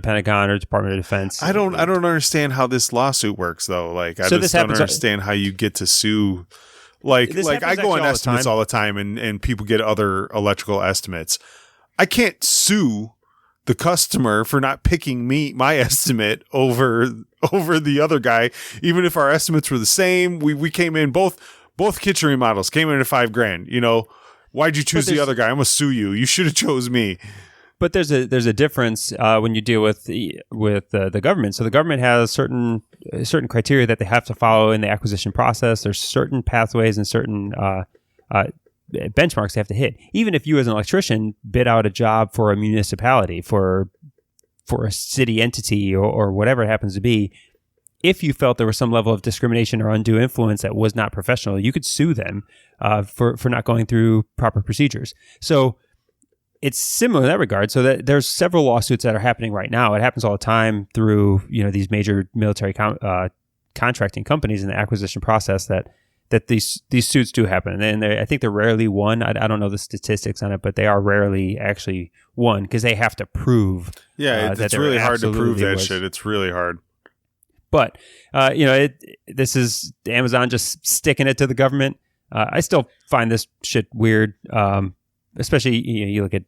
Pentagon or Department of Defense. I don't understand how this lawsuit works though. Like, I just don't understand how you get to sue. Like I go on estimates all the time, and people get other electrical estimates. I can't sue the customer for not picking my estimate over the other guy, even if our estimates were the same. We came in both kitchen remodels came in at $5,000. You know, why'd you choose the other guy? I'm gonna sue you. You should have chose me. But there's a difference when you deal with the government. So the government has certain criteria that they have to follow in the acquisition process. There's certain pathways and certain benchmarks they have to hit. Even if you as an electrician bid out a job for a municipality, for a city entity or whatever it happens to be, if you felt there was some level of discrimination or undue influence that was not professional, you could sue them for not going through proper procedures. So it's similar in that regard. So that there's several lawsuits that are happening right now. It happens all the time through these major military contracting companies in the acquisition process that these suits do happen. And I think they're rarely won. I don't know the statistics on it, but they are rarely actually won because they have to prove. Yeah, it's really hard to prove that shit. It's really hard. But, this is Amazon just sticking it to the government. I still find this shit weird, especially, you look at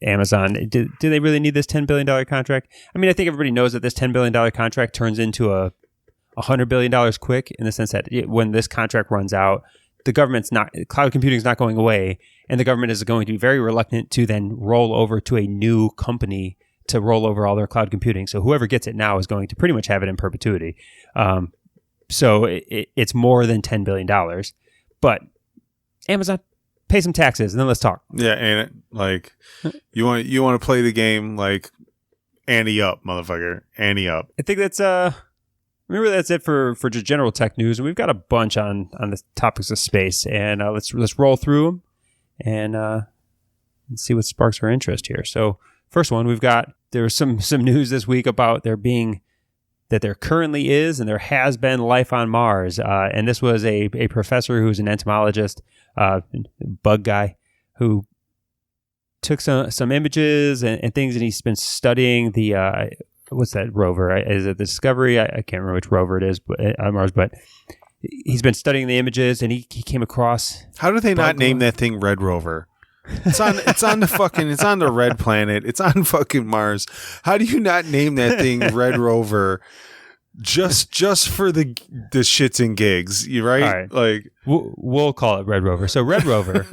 Amazon. Do they really need this $10 billion contract? I mean, I think everybody knows that this $10 billion contract turns into a $100 billion quick, in the sense that when this contract runs out, the government's cloud computing is not going away, and the government is going to be very reluctant to then roll over to a new company to roll over all their cloud computing. So whoever gets it now is going to pretty much have it in perpetuity. So it's more than $10 billion. But Amazon, pay some taxes and then let's talk. Yeah, and you want to play the game like ante up, motherfucker. Ante up. I think that's remember that's it for just general tech news. And we've got a bunch on the topics of space. And let's roll through them and see what sparks our interest here. So first one, there was some news this week about there currently is and there has been life on Mars. And this was a professor who's an entomologist, bug guy, who took some images and things, and he's been studying the, what's that rover? Is it the Discovery? I can't remember which rover it is on Mars, but he's been studying the images and he came across... How do they not name that thing Red Rover? It's on the red planet. It's on fucking Mars. How do you not name that thing Red Rover just for the shits and gigs? You right? All right. We'll call it Red Rover. So Red Rover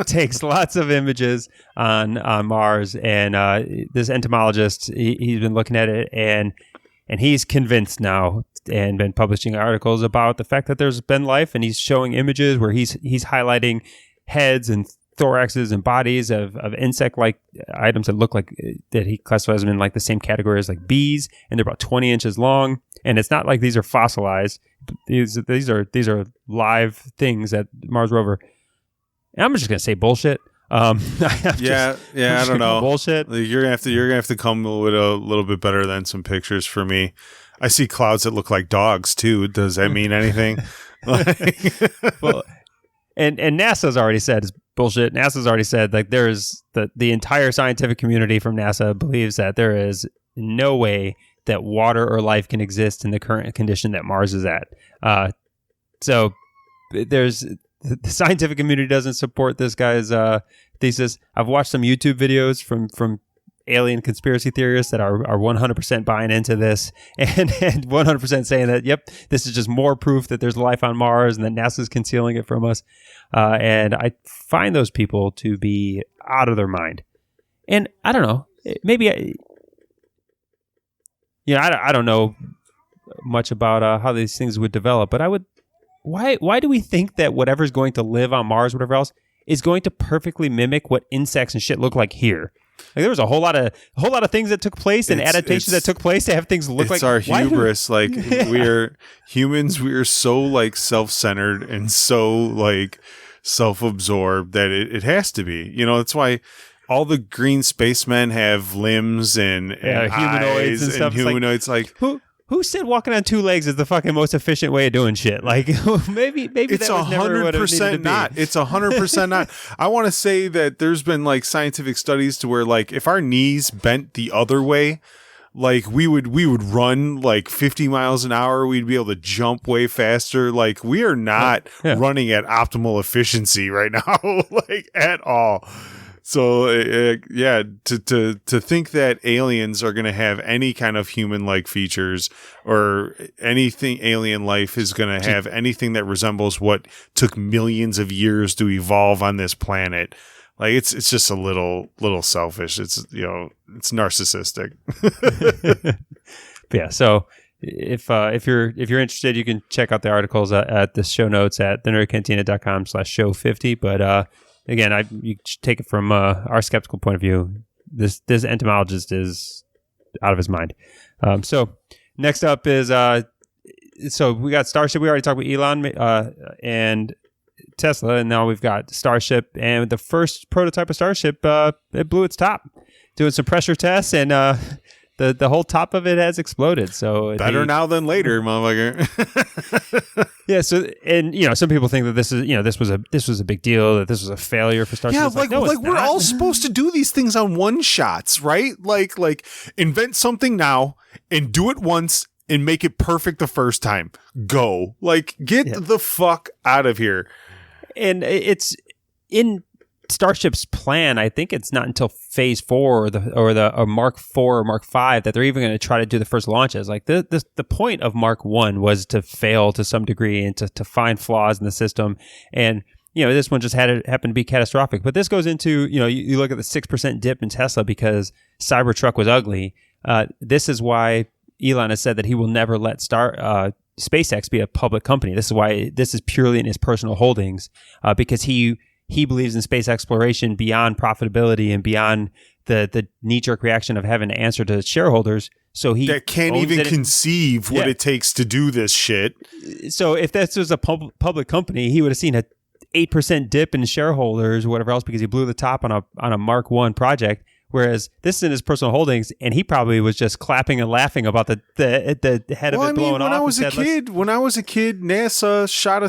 takes lots of images on Mars, and this entomologist he's been looking at it and he's convinced now and been publishing articles about the fact that there's been life, and he's showing images where he's highlighting heads and thoraxes and bodies of insect-like items that look like that he classifies them in like the same category as like bees, and they're about 20 inches long. And it's not like these are fossilized. These are live things at Mars rover. And I'm just gonna say bullshit. I don't know. Bullshit. You're gonna have to come with a little bit better than some pictures for me. I see clouds that look like dogs too. Does that mean anything? Well, and NASA's already said it's bullshit. NASA's already said like there's the entire scientific community from NASA believes that there is no way that water or life can exist in the current condition that Mars is at. So the scientific community doesn't support this guy's thesis. I've watched some YouTube videos from alien conspiracy theorists that are 100% buying into this and 100% saying that, yep, this is just more proof that there's life on Mars and that NASA's concealing it from us. And I find those people to be out of their mind. And I don't know, maybe I don't know much about how these things would develop, but why do we think that whatever's going to live on Mars, whatever else, is going to perfectly mimic what insects and shit look like here? Like there was a whole lot of things that took place and adaptations that took place to have things look like. It's our hubris. Like we're humans. We are so like self-centered and so like self-absorbed that it has to be. That's why all the green spacemen have limbs and humanoids and stuff. Humanoids like who said walking on two legs is the fucking most efficient way of doing shit? Like maybe it's that was never what it needed to be. Not. It's 100% not. I want to say that there's been like scientific studies to where like if our knees bent the other way, like we would run like 50 miles an hour. We'd be able to jump way faster. Like we are not running at optimal efficiency right now, like at all. So to think that aliens are going to have any kind of human-like features or anything alien life is going to have anything that resembles what took millions of years to evolve on this planet, like it's just a little selfish. It's it's narcissistic. Yeah. So if you're interested, you can check out the articles at the show notes at thenerdcantina.com/show50. But again, you should take it from our skeptical point of view. This entomologist is out of his mind. So next up is so we got Starship. We already talked about Elon and Tesla, and now we've got Starship. And the first prototype of Starship, it blew its top, doing some pressure tests, and the whole top of it has exploded. So better now than later, motherfucker. Yeah. So, and some people think that this was a big deal, that this was a failure for Starship. Yeah, no, we're all supposed to do these things on one shots, right? Like invent something now and do it once and make it perfect the first time. Go. Get the fuck out of here. And it's in Starship's plan. I think it's not until phase 4 or Mark 4 or Mark 5 that they're even going to try to do the first launches. Like the point of Mark 1 was to fail to some degree and to find flaws in the system. And this one just happened to be catastrophic. But this goes into you look at the 6% dip in Tesla because Cybertruck was ugly. This is why Elon has said that he will never let SpaceX be a public company. This is why this is purely in his personal holdings, because he believes in space exploration beyond profitability and beyond the knee-jerk reaction of having to answer to shareholders. So he that can't even conceive what it takes to do this shit. So if this was a public company, he would have seen a 8% dip in shareholders or whatever else because he blew the top on a Mark 1 project. Whereas this is in his personal holdings, and he probably was just clapping and laughing about the head of it blowing off. When I was a kid, NASA shot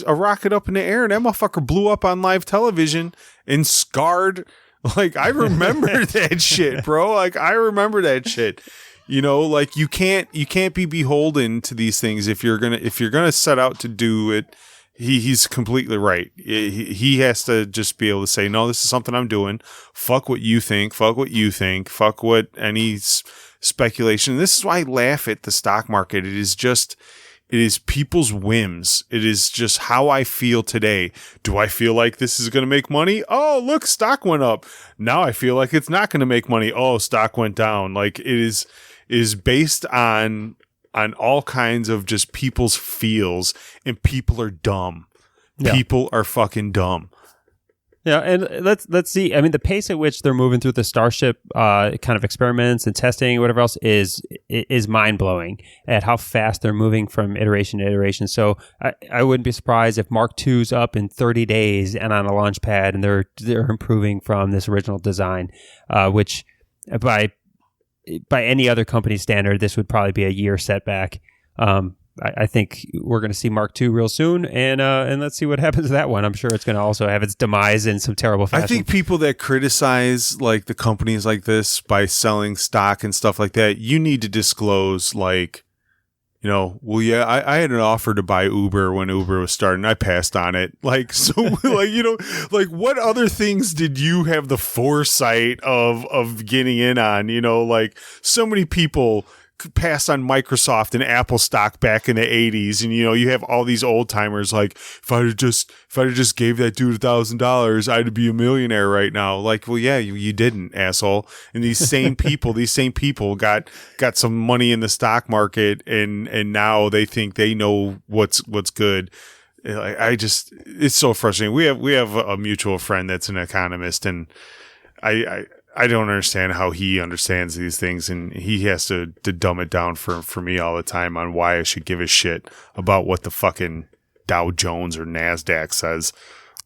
a rocket up in the air, and that motherfucker blew up on live television and scarred. I remember that shit, bro. I remember that shit. You can't be beholden to these things if you're gonna set out to do it. He's completely right. He has to just be able to say, no, this is something I'm doing. Fuck what you think. Fuck what you think. Fuck what any speculation. This is why I laugh at the stock market. It is people's whims. It is just how I feel today. Do I feel like this is going to make money? Oh, look, stock went up. Now I feel like it's not going to make money. Oh, stock went down. It is based on all kinds of just people's feels, and people are dumb. Yeah. People are fucking dumb. Yeah, and let's see. I mean, the pace at which they're moving through the Starship kind of experiments and testing, whatever else, is mind blowing at how fast they're moving from iteration to iteration. So I wouldn't be surprised if Mark II's up in 30 days and on a launch pad, and they're improving from this original design, which by any other company standard, this would probably be a year setback. I think we're going to see Mark II real soon, and let's see what happens to that one. I'm sure it's going to also have its demise in some terrible fashion. I think people that criticize the companies like this by selling stock and stuff like that, you need to disclose well, yeah, I had an offer to buy Uber when Uber was starting. I passed on it. What other things did you have the foresight of getting in on? So many people passed on Microsoft and Apple stock back in the 80s, and you have all these old timers if I'd have just gave that dude $1,000, I'd be a millionaire right now. Well, yeah, you didn't, asshole. And these same people got some money in the stock market, and now they think they know what's good. It's so frustrating. We have a mutual friend that's an economist, and I don't understand how he understands these things, and he has to dumb it down for me all the time on why I should give a shit about what the fucking Dow Jones or NASDAQ says.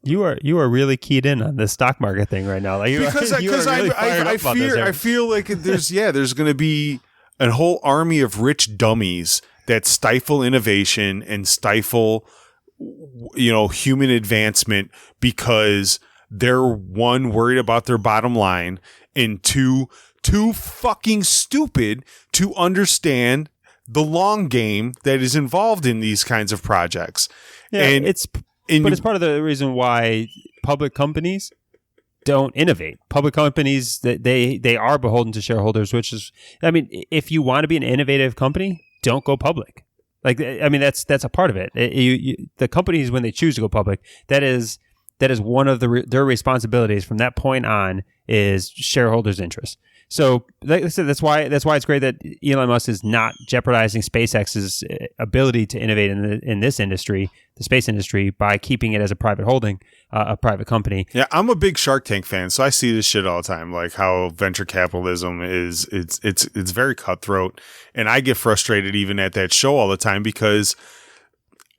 You are really keyed in on this stock market thing right now. Because I feel like there's going to be a whole army of rich dummies that stifle innovation and stifle human advancement because they're one, worried about their bottom line, and two fucking stupid to understand the long game that is involved in these kinds of projects. Yeah, but it's part of the reason why public companies don't innovate. Public companies, they are beholden to shareholders, which is, I mean, if you want to be an innovative company, don't go public. That's a part of it. The companies, when they choose to go public, that is one of their responsibilities from that point on is shareholders' interest. So like I said, that's why it's great that Elon Musk is not jeopardizing SpaceX's ability to innovate in this industry, the space industry, by keeping it as a private holding, a private company. Yeah, I'm a big Shark Tank fan, so I see this shit all the time, like how venture capitalism is it's very cutthroat, and I get frustrated even at that show all the time because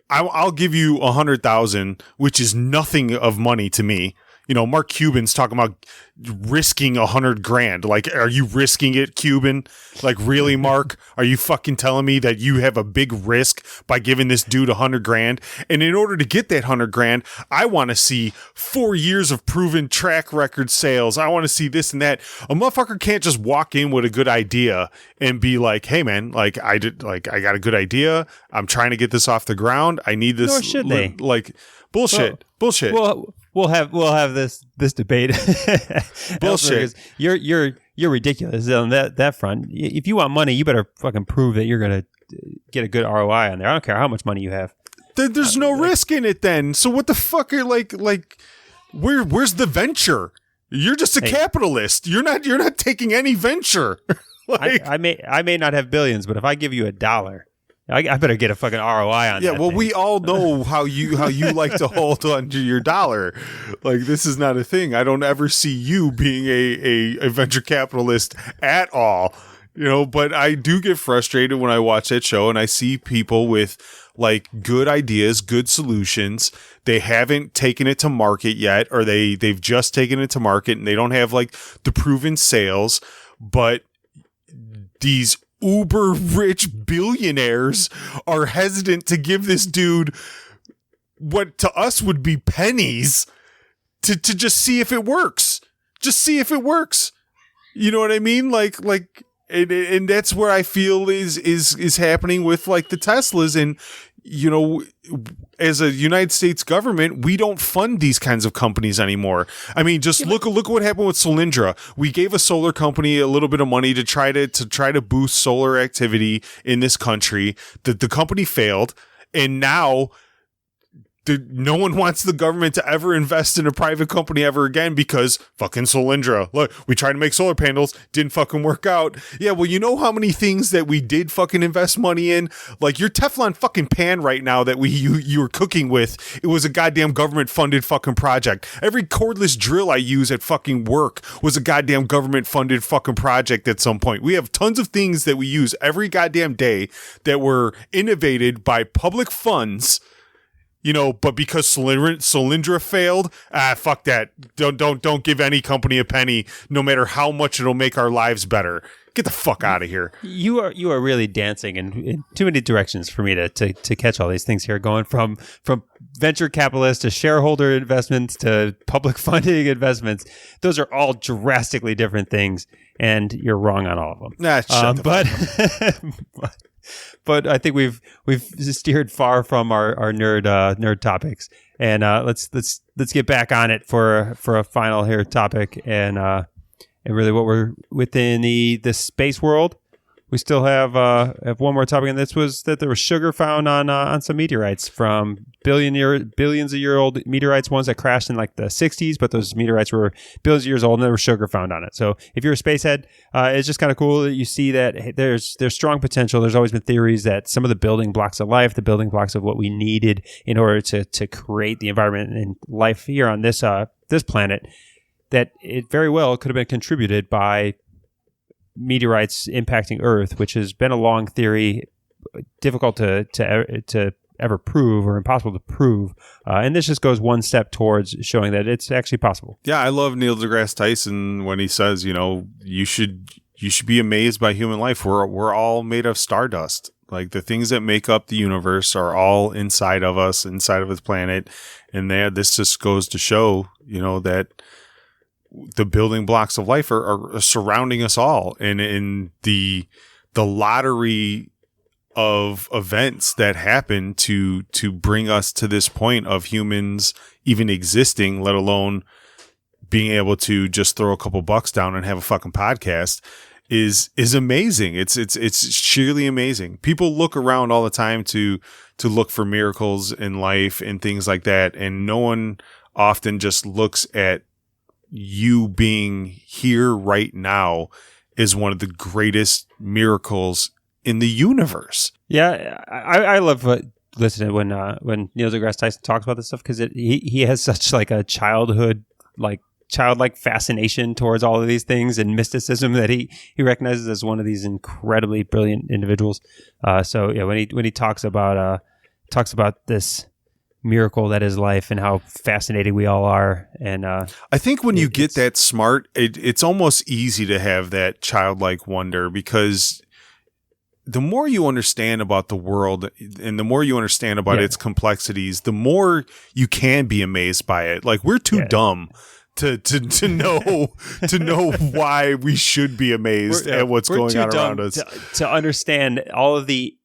I'll give you 100,000, which is nothing of money to me. You know, Mark Cuban's talking about risking 100 grand. Like, are you risking it, Cuban? Like, really, Mark? Are you fucking telling me that you have a big risk by giving this dude 100 grand? And in order to get that 100 grand, I want to see 4 years of proven track record sales. I want to see this and that. A motherfucker can't just walk in with a good idea and be like, "Hey, man, I got a good idea. I'm trying to get this off the ground. I need this." Nor should they. Like, bullshit. Bullshit. Well, we'll have this debate. Bullshit. You're ridiculous on that front. If you want money, you better fucking prove that you're gonna get a good ROI on there. I don't care how much money you have. There's no risk in it then. So what the fuck are like where's the venture? You're just a capitalist. You're not taking any venture. I may not have billions, but if I give you $1, I better get a fucking ROI on that. Yeah, well, thing. we all know how you like to hold on to your dollar. Like, this is not a thing. I don't ever see you being a venture capitalist at all. You know, but I do get frustrated when I watch that show and I see people with like good ideas, good solutions. They haven't taken it to market yet, or they've just taken it to market and they don't have like the proven sales, but these uber rich billionaires are hesitant to give this dude what to us would be pennies to just see if it works. Just see if it works. You know what I mean? Like, and that's where I feel is happening with like the Teslas. And, you know, as a United States government, we don't fund these kinds of companies anymore. I mean, just look what happened with Solyndra. We gave a solar company a little bit of money to try to boost solar activity in this country. The company failed, and now no one wants the government to ever invest in a private company ever again because fucking Solyndra. Look, we tried to make solar panels, didn't fucking work out. Yeah, well, you know how many things that we did fucking invest money in? Like your Teflon fucking pan right now that you were cooking with, it was a goddamn government funded fucking project. Every cordless drill I use at fucking work was a goddamn government funded fucking project at some point. We have tons of things that we use every goddamn day that were innovated by public funds. You know, but because Solyndra failed, fuck that. Don't give any company a penny, no matter how much it'll make our lives better. Get the fuck out of here. You are really dancing in too many directions for me to catch all these things here, going from venture capitalists to shareholder investments to public funding investments. Those are all drastically different things, and you're wrong on all of them. Nah, shut the fuck up. But I think we've steered far from our nerd topics, and let's get back on it for a final here topic, and really what we're within the space world. We still have one more topic, and this was that there was sugar found on some meteorites from billions of year old meteorites, ones that crashed in like the 60s, but those meteorites were billions of years old, and there was sugar found on it. So if you're a spacehead, it's just kind of cool that you see that there's strong potential. There's always been theories that some of the building blocks of life, the building blocks of what we needed in order to create the environment and life here on this planet, that it very well could have been contributed by meteorites impacting Earth, which has been a long theory, difficult to ever prove or impossible to prove. And this just goes one step towards showing that it's actually possible. Yeah, I love Neil deGrasse Tyson when he says, you know, you should be amazed by human life. We're all made of stardust. Like the things that make up the universe are all inside of us, inside of this planet. And this just goes to show, you know, that the building blocks of life are surrounding us all, and in the lottery of events that happen to bring us to this point of humans even existing, let alone being able to just throw a couple bucks down and have a fucking podcast is amazing. It's sheerly amazing. People look around all the time to look for miracles in life and things like that, and no one often just looks at you being here right now is one of the greatest miracles in the universe. Yeah, I love listening when Neil deGrasse Tyson talks about this stuff, because he has such like a childlike fascination towards all of these things and mysticism that he recognizes as one of these incredibly brilliant individuals. So yeah, when he talks about this miracle that is life and how fascinating we all are, and I think when you get that smart, it's almost easy to have that childlike wonder, because the more you understand about the world and the more you understand about its complexities, the more you can be amazed by it. Like, we're too dumb to know why we should be amazed at what's going on around us. To understand all of the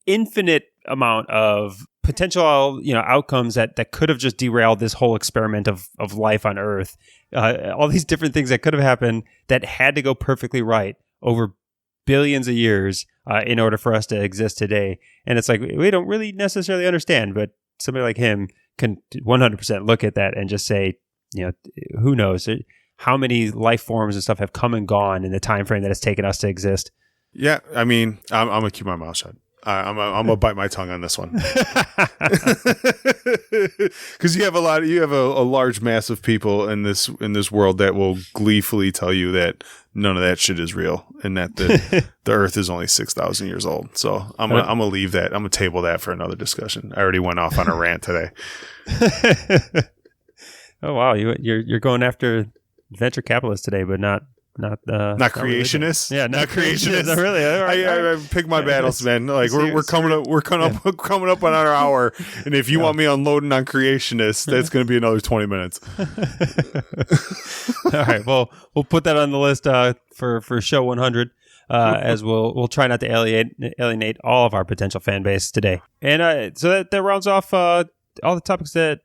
infinite amount of potential, outcomes that could have just derailed this whole experiment of life on Earth. All these different things that could have happened that had to go perfectly right over billions of years in order for us to exist today. And it's like, we don't really necessarily understand, but somebody like him can 100% look at that and just say, who knows how many life forms and stuff have come and gone in the time frame that it's taken us to exist. Yeah, I mean, I'm gonna keep my mouth shut. I'm gonna bite my tongue on this one, because you have a large mass of people in this world that will gleefully tell you that none of that shit is real, and that the Earth is only 6,000 years old. So I'm gonna leave that. I'm gonna table that for another discussion. I already went off on a rant today. Oh wow, you're going after venture capitalists today, but not creationists. Yeah, not creationists. Not really. I pick my battles, man. Like, we're coming up on our hour, and if you want me unloading on creationists, that's going to be another 20 minutes. All right. Well, we'll put that on the list for show 100. As we'll try not to alienate all of our potential fan base today. And so that rounds off all the topics that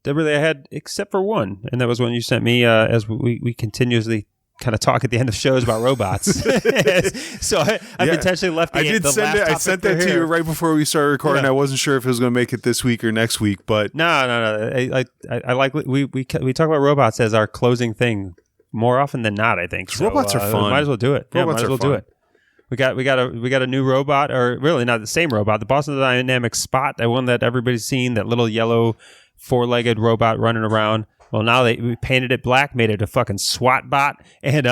really I had, except for one, and that was one you sent me as we continuously kind of talk at the end of shows about robots. So I've intentionally left I sent that to you right before we started recording. Yeah. I wasn't sure if it was going to make it this week or next week, but no. I like we talk about robots as our closing thing more often than not, I think. So, robots are fun. Might as well do it. Robots might as well do it. We got a new robot, or really not the same robot. The Boston Dynamics Spot, that one that everybody's seen, that little yellow 4-legged robot running around. Well, now we painted it black, made it a fucking SWAT bot, and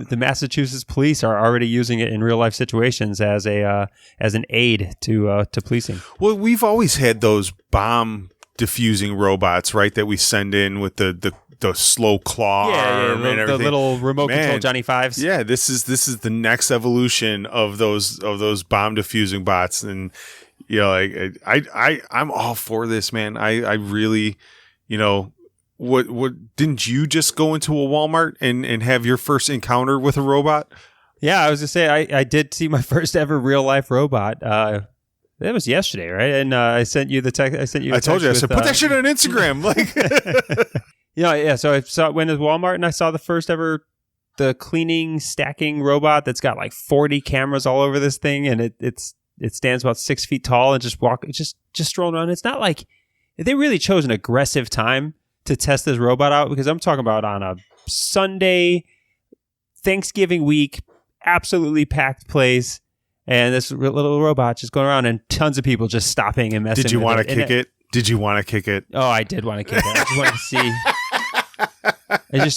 the Massachusetts police are already using it in real life situations as an aid to policing. Well, we've always had those bomb diffusing robots, right? That we send in with the slow claw arm and everything. The little remote control Johnny Fives. Yeah, this is the next evolution of those bomb diffusing bots, and I'm all for this, man. I really, what didn't you just go into a Walmart and have your first encounter with a robot? Yeah, I was gonna say I did see my first ever real life robot. That was yesterday, right? And I sent you the text. I told you. I said, put that shit on Instagram. Like, yeah. So went to Walmart and I saw the first ever the cleaning stacking robot that's got like 40 cameras all over this thing, and it stands about 6 feet tall and just strolling around. It's not like they really chose an aggressive time to test this robot out, because I'm talking about on a Sunday, Thanksgiving week, absolutely packed place. And this little robot just going around and tons of people just stopping and messing with it. Did you want to kick it? Did you want to kick it? Oh, I did want to kick it. I just wanted to see.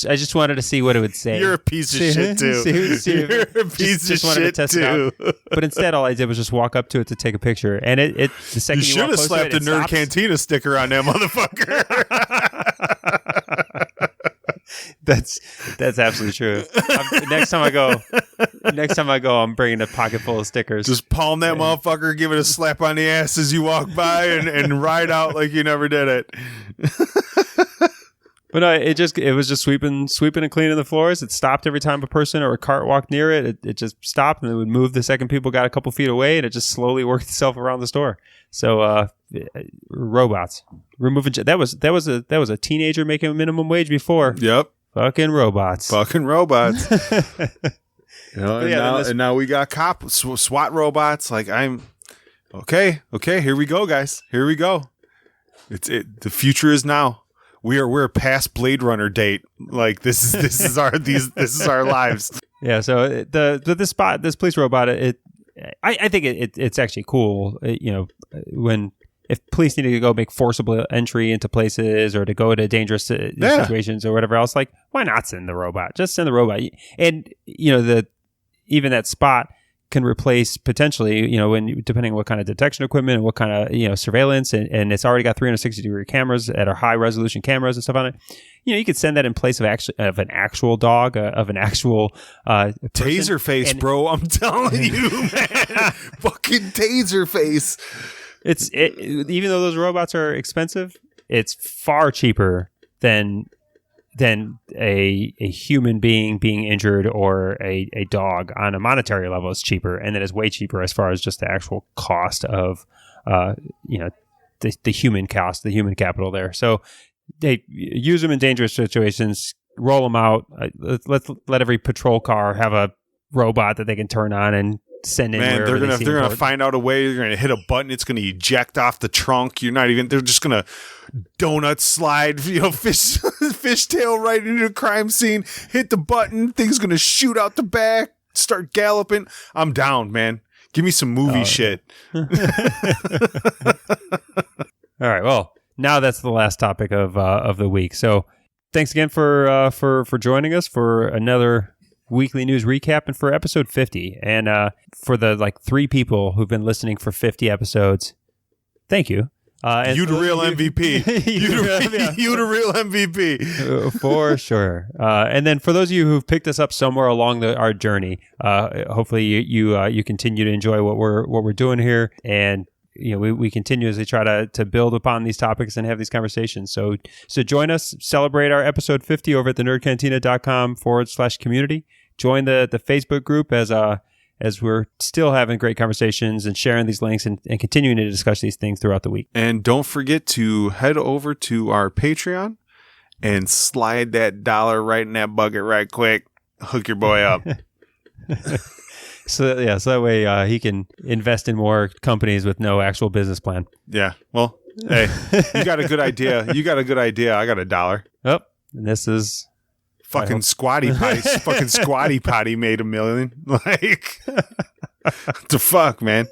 I just wanted to see what it would say. You're a piece of shit too. You're a piece of shit too. But instead, all I did was just walk up to it to take a picture. And the second you should have slapped a Nerd Cantina sticker on that motherfucker. That's absolutely true. Next time I go, I'm bringing a pocket full of stickers. Just palm that motherfucker, give it a slap on the ass as you walk by, and ride out like you never did it. But no, it was just sweeping and cleaning the floors. It stopped every time a person or a cart walked near it. It just stopped, and it would move the second people got a couple feet away, and it just slowly worked itself around the store. So robots removing that was a teenager making a minimum wage before. Yep. Fucking robots. And now we got SWAT robots. Like, I'm okay. Here we go, guys. Here we go. The future is now. We're past Blade Runner date. Like, this is our lives. Yeah. So this police robot, I think it's actually cool. If police need to go make forcible entry into places or to go to dangerous situations or whatever else, like, why not send the robot? Just send the robot. And, even that spot can replace potentially, depending on what kind of detection equipment and what kind of, surveillance, and it's already got 360-degree cameras that are high-resolution cameras and stuff on it. You could send that in place of an actual dog, of an actual taser face, bro. I'm telling you, man. Fucking taser face. Even though those robots are expensive, it's far cheaper than a human being injured, or a dog on a monetary level is cheaper, and then it's way cheaper as far as just the actual cost of the human cost, the human capital there. So they use them in dangerous situations, roll them out. Let every patrol car have a robot that they can turn on and send in. Man, they're gonna find out a way. They're gonna hit a button. It's gonna eject off the trunk. They're just gonna donut slide, fishtail right into the crime scene. Hit the button. Thing's gonna shoot out the back. Start galloping. I'm down, man. Give me some movie shit. All right. Well, now that's the last topic of the week. So, thanks again for joining us for another weekly news recap and for episode 50. And for the 3 people who've been listening for 50 episodes, thank you. You the real MVP. You the real MVP. For sure. And then for those of you who've picked us up somewhere along our journey, hopefully you continue to enjoy what we're doing here, and we continuously try to build upon these topics and have these conversations. So join us, celebrate our episode 50 over at thenerdcantina.com/community. Join the Facebook group as we're still having great conversations and sharing these links and continuing to discuss these things throughout the week. And don't forget to head over to our Patreon and slide that dollar right in that bucket right quick. Hook your boy up. So that way he can invest in more companies with no actual business plan. Yeah. Well, hey, you got a good idea. I got $1. Oh, and this is fucking Squatty Potty. Fucking Squatty Potty made $1 million. Like, what the fuck, man?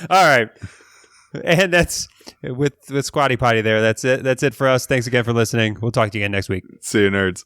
All right. And that's with Squatty Potty there. That's it for us. Thanks again for listening. We'll talk to you again next week. See you, nerds.